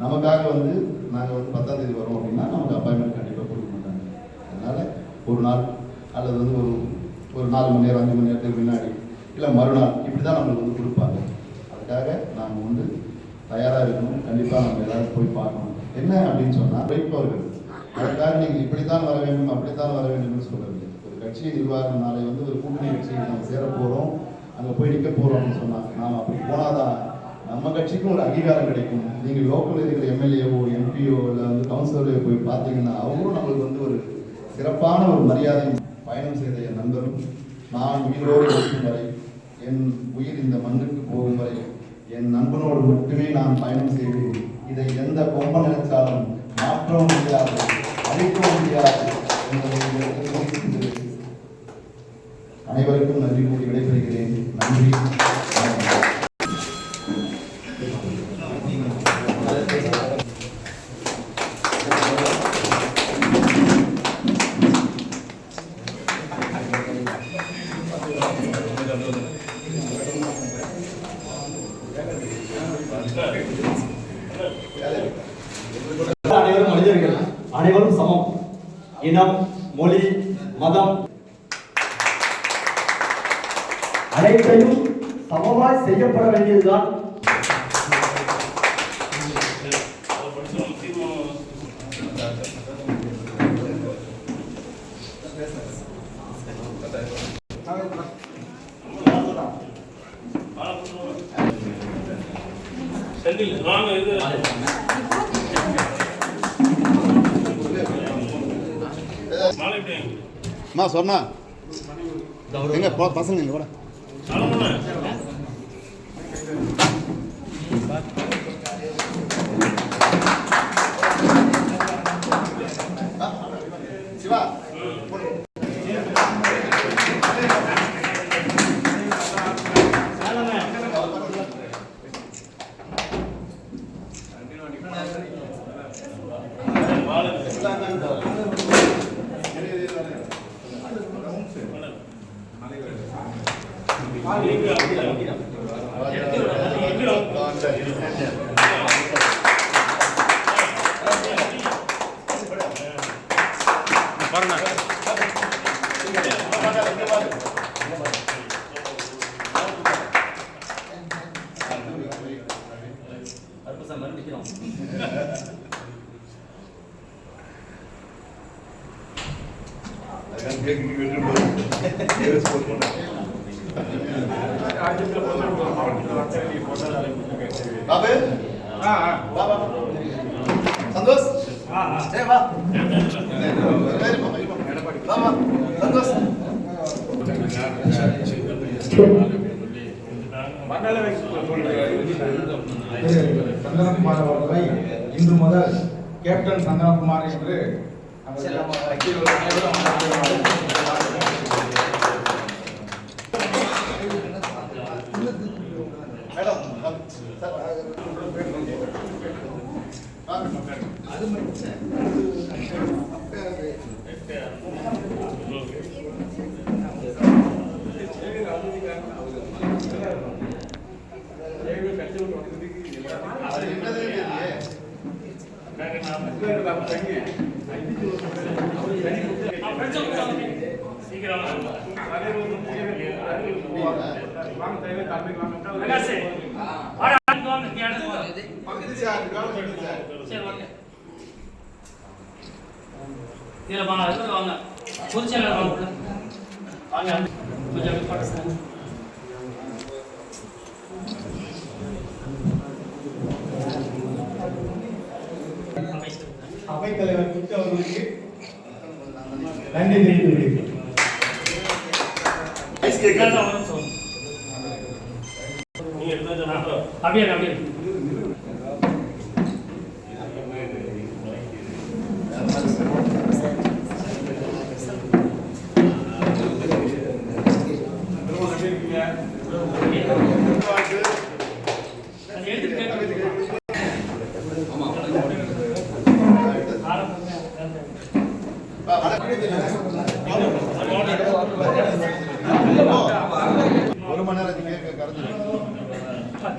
நமக்காக வந்து நாங்கள் வந்து 10ஆம் தேதி வரோம் அப்படின்னா நமக்கு அப்பாயின்மெண்ட் கண்டிப்பாக கொடுக்க மாட்டாங்க. அதனால் ஒரு நாள் அல்லது வந்து ஒரு 4 மணி நேரம் 5 மணி நேரத்துக்கு முன்னாடி இல்லை மறுநாள் இப்படி தான் நம்மளுக்கு வந்து கொடுப்பாங்க. அதுக்காக நாம் வந்து தயாராக இருக்கணும். கண்டிப்பாக நம்ம எல்லாரும் போய் பார்க்கணும். என்ன அப்படின்னு சொன்னால் உழைப்பவர்கள், அதுக்காக நீங்கள் இப்படித்தான் வர வேண்டும் அப்படித்தான் வர வேண்டும்னு சொல்லவில்லை. ஒரு கட்சியை நிர்வாகம் நாளை வந்து ஒரு கூட்டணி கட்சியை நம்ம சேர போகிறோம், அங்கே போய் நிற்க போகிறோம் அப்படின்னு சொன்னால் நாம் அப்படி போனாதான் நம்ம கட்சிக்கும் ஒரு அங்கீகாரம் கிடைக்கும். நீங்கள் லோக்கல் இருக்கிற எம்எல்ஏவோ எம்பியோ இல்லை வந்து கவுன்சிலரோ போய் பார்த்தீங்கன்னா அவங்களும் நம்மளுக்கு வந்து ஒரு சிறப்பான ஒரு மரியாதை. பயணம் செய்த என் நண்பரும் நான் உயிரோடு இருக்கும் வரை, என் உயிர் இந்த மண்ணுக்கு போகும் வரை என் நண்பனோடு மட்டுமே நான் பயணம் செய்வேன். இதை எந்த கொம்பன் நினைச்சாலும் மாற்றவும் முடியாது, அழிக்கவும் முடியாது என்பதை அனைவருக்கும் நன்றி கூறி விடைபெறுகிறேன். நன்றி. அனைவரும் மனிதர்கள், அனைவரும் சமம். இனம், மொழி, மதம் அனைத்தையும் சமமாய் செய்யப்பட வேண்டியதுதான் செந்தில் வாங்க இது மாலை எப்படி அம்மா சொன்னா எங்க பசங்க இங்க வர சிவா பாபு சந்தோஷ் ஏ வா சந்தோஷ் சந்தனகுமார் அவர்களை இன்று முதல் கேப்டன் சந்தனகுமார் என்று வாங்க பொதுச்செயலாளர் வாங்க கொஞ்சம் அவைத்தலைவர் குத்து அவர்களுக்கு நன்றி தெரிவித்துள்ளேன். அப்படியே அப்படியே ஒரு மணி நேரம்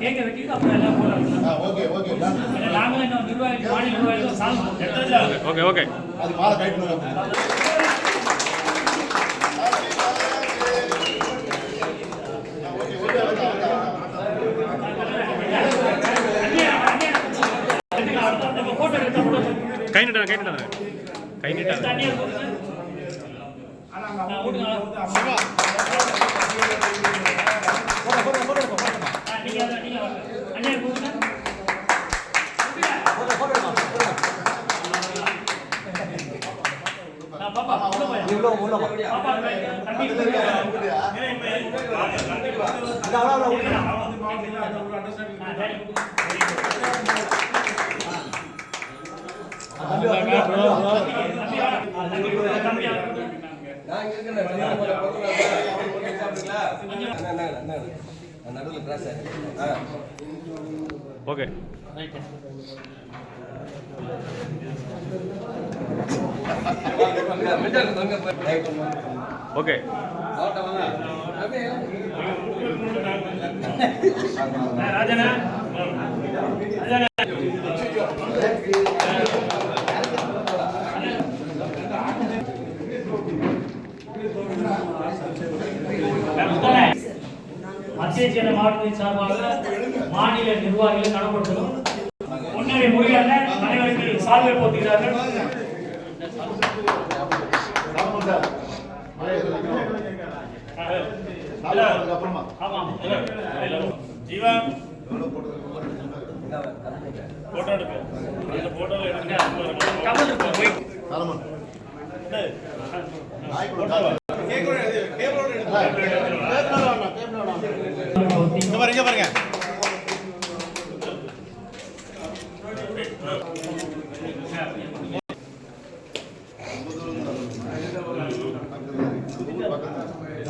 கேட்க வெட்டிட்டு அப்புறம் எல்லாம் போறாங்க. ஓகே ஓகே நாங்களும் இன்னும் நிர்வாகி மாநில நிர்வாகிகள் சால்வ் ஓகே ஓகே அது மாலை கைட்டு கை நீட்டாங்க கை நீட்டாங்க ஓகே ஓகே ராஜனா மத்திய சென்னை மாவட்டத்தின் சார்பாக மாநில நிர்வாகிகள் கனப்படுத்தணும். முன்னணி முறையாக அனைவருக்கு சால்வை போட்டுகிறார்கள். அப்புறமா ஜீவா போட்டோ எடுக்க அந்த போட்டோல எடுங்க கமல் இருக்கு போய் சாலமன் இங்க பாருங்க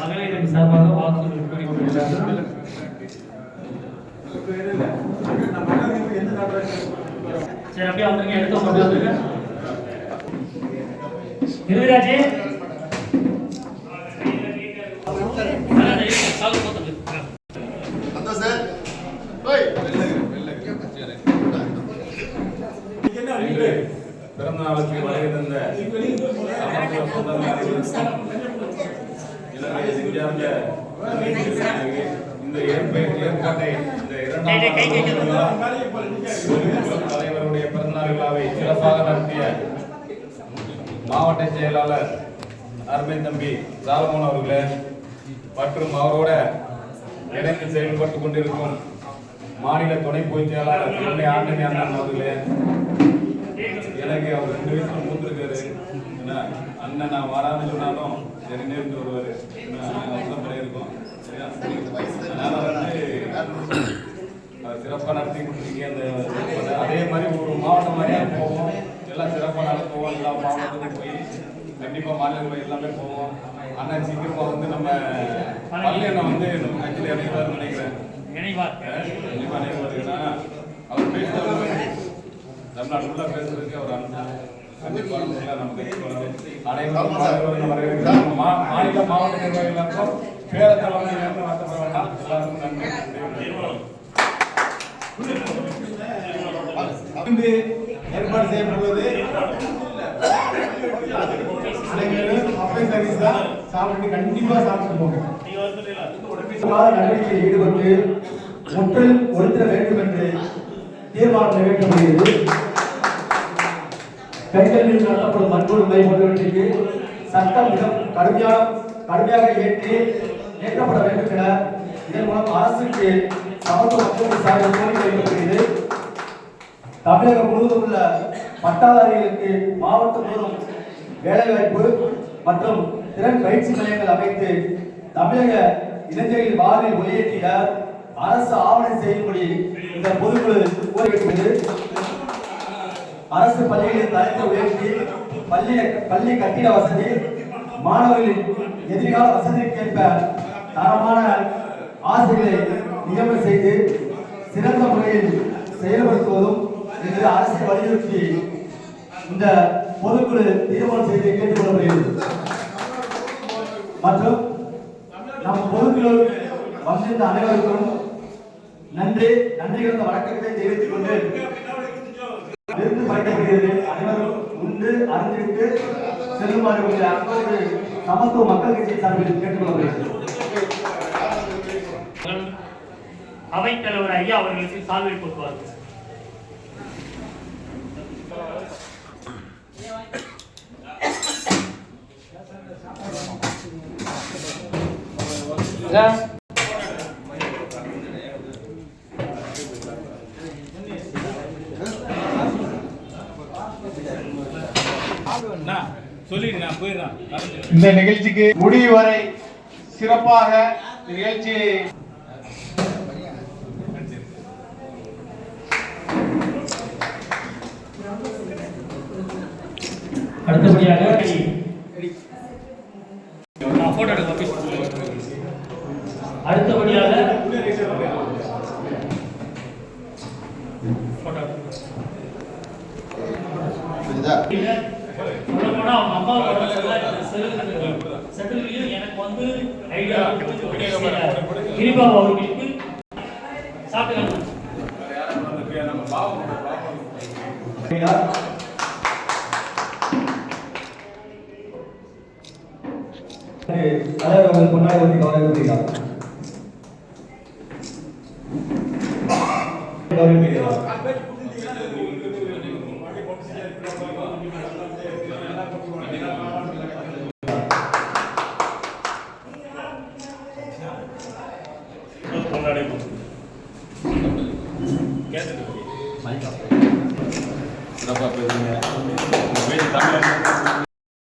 மகளிரின் சார்பாக வாழ்த்துக்கள் கூறிக்கொள்கிறார்கள். சரி அப்படியே வந்துருங்க, எடுத்து வந்துருங்க. இருவிராஜே பிறந்த நாளுக்கு வருகை தந்த சமத்துவ சொந்தங்களுக்கு இந்த ஏற்பாட்டை இந்த இரண்டாம் தலைவருடைய பிறந்தநாள் விழாவை சிறப்பாக நடத்திய மாவட்ட செயலாளர் அருமை தம்பி சாலமோன் அவர்களே மற்றும் அவரோட இணைந்து செயல்பட்டு கொண்டிருக்கும் மாநில துணை பொதுச் செயலாளர் சென்னை ஆண்டனி அண்ணன் அவர்களே, எனக்கு அவர் 2 வயசுல மூத்திருக்காரு. அண்ணன் நான் வராதுன்னு சொன்னாலும் சரி நேர்ந்து வருவார். இருக்கும் சிறப்பாக நடத்தி கொடுத்துருக்கீங்க. அந்த அதே மாதிரி ஒரு மாவட்டம் மாதிரியாக போவோம், எல்லாம் சிறப்பாக நடத்துவோம். எல்லா மாவட்டத்துக்கும் போய் கண்டிப்பாக மாநிலங்கள் எல்லாமே போவோம். அண்ணன் சீக்கிரமாக வந்து நம்ம பள்ளி அண்ணன் வந்து நம்ம கட்சியில் இணைவார்னு நினைக்கிறேன். கண்டிப்பாக இணைவார். ஏன்னா அவர் பேசுறது தமிழ்நாடு ஃபுல்லாக பேசுறதுக்கு அவர் கண்டிப்பாக நம்ம அனைவரும் மாநில மாவட்ட நிர்வாகிகளுக்கும் பேரத்தலைமை வருத்தப்பட வேண்டாம். எல்லாருக்கும் நன்றி. ஏற்பாடு செய்யப்படுவது சாப்பிட்டு கண்டிப்பா சாப்பிட்டு போங்க. நடவடிக்கையில் ஈடுபட்டு முற்றிலும் ஒழித்திட வேண்டும் என்று தீர்மானம் நிறைவேற்றப்படுகிறது. பெண்கள் மீது நடத்தப்படும் வன்கொடுமை போன்றவற்றிற்கு சட்டம் மிக கடுமையாக ஏற்றப்பட வேண்டும் என இதன் மூலம் அரசுக்கு சமத்துவ மக்கள் சார்பில் கோரிக்கை வைக்கப்படுகிறது. தமிழகம் முழுவதும் உள்ள பட்டாதாரிகளுக்கு மாவட்டம் முழுவதும் வேலைவாய்ப்பு மற்றும் திறன் பயிற்சி மையங்கள் அமைத்து தமிழக இளைஞர்களின் வாழ்வில் ஒளியேற்றிட அரசு ஆவணம் செய்யும்படி இந்த பொதுக்குழு கோரிக்கை. அரசு பள்ளிகளில் தரத்தை உயர்த்தி பள்ளி கட்டிட வசதி, மாணவர்களின் எதிர்கால வசதிக்கேற்ப தரமான ஆசிரியர்களை நியமனம் செய்து சிறந்த முறையில் செயல்படுத்துவதும் என்று அரசை வலியுறுத்தி இந்த பொதுக்குழு தீர்மானம் செய்து கேட்டுக்கொள்ளப்படுகிறது. மற்றும் நம் பொதுக்குழு வந்திருந்த அனைவருக்கும் நன்றி கலந்த வணக்கத்தை தெரிவித்துக் கொண்டு விருந்து படைக்கப்படுகிறது. அனைவரும் உண்டு அறிந்துவிட்டு செல்லுமாறு அப்போது சமத்துவ மக்கள் கட்சி சார்பில் கேட்டுக்கொள்ளப்படுகிறது. அவைத்தலைவர் ஐயா அவர்களுக்கு சால்வை கொடுப்பார்கள். இந்த நிகழ்ச்சிக்கு முடிவு வரை சிறப்பாக நிகழ்ச்சியை அடுத்தபடியாக சொல்லப்போனா அவங்க அம்மாவோட செட்டில் எனக்கு வந்து ஐடியா கிரிபாபு அவர்களுக்கு சாப்பிட்டு தலைவர் முன்னாடி வந்து கவனிக்கிறார். கொண்டாடினோம். கேட்டுட்டு மைக் ஆஃப். சிறப்பாக பேசுங்க.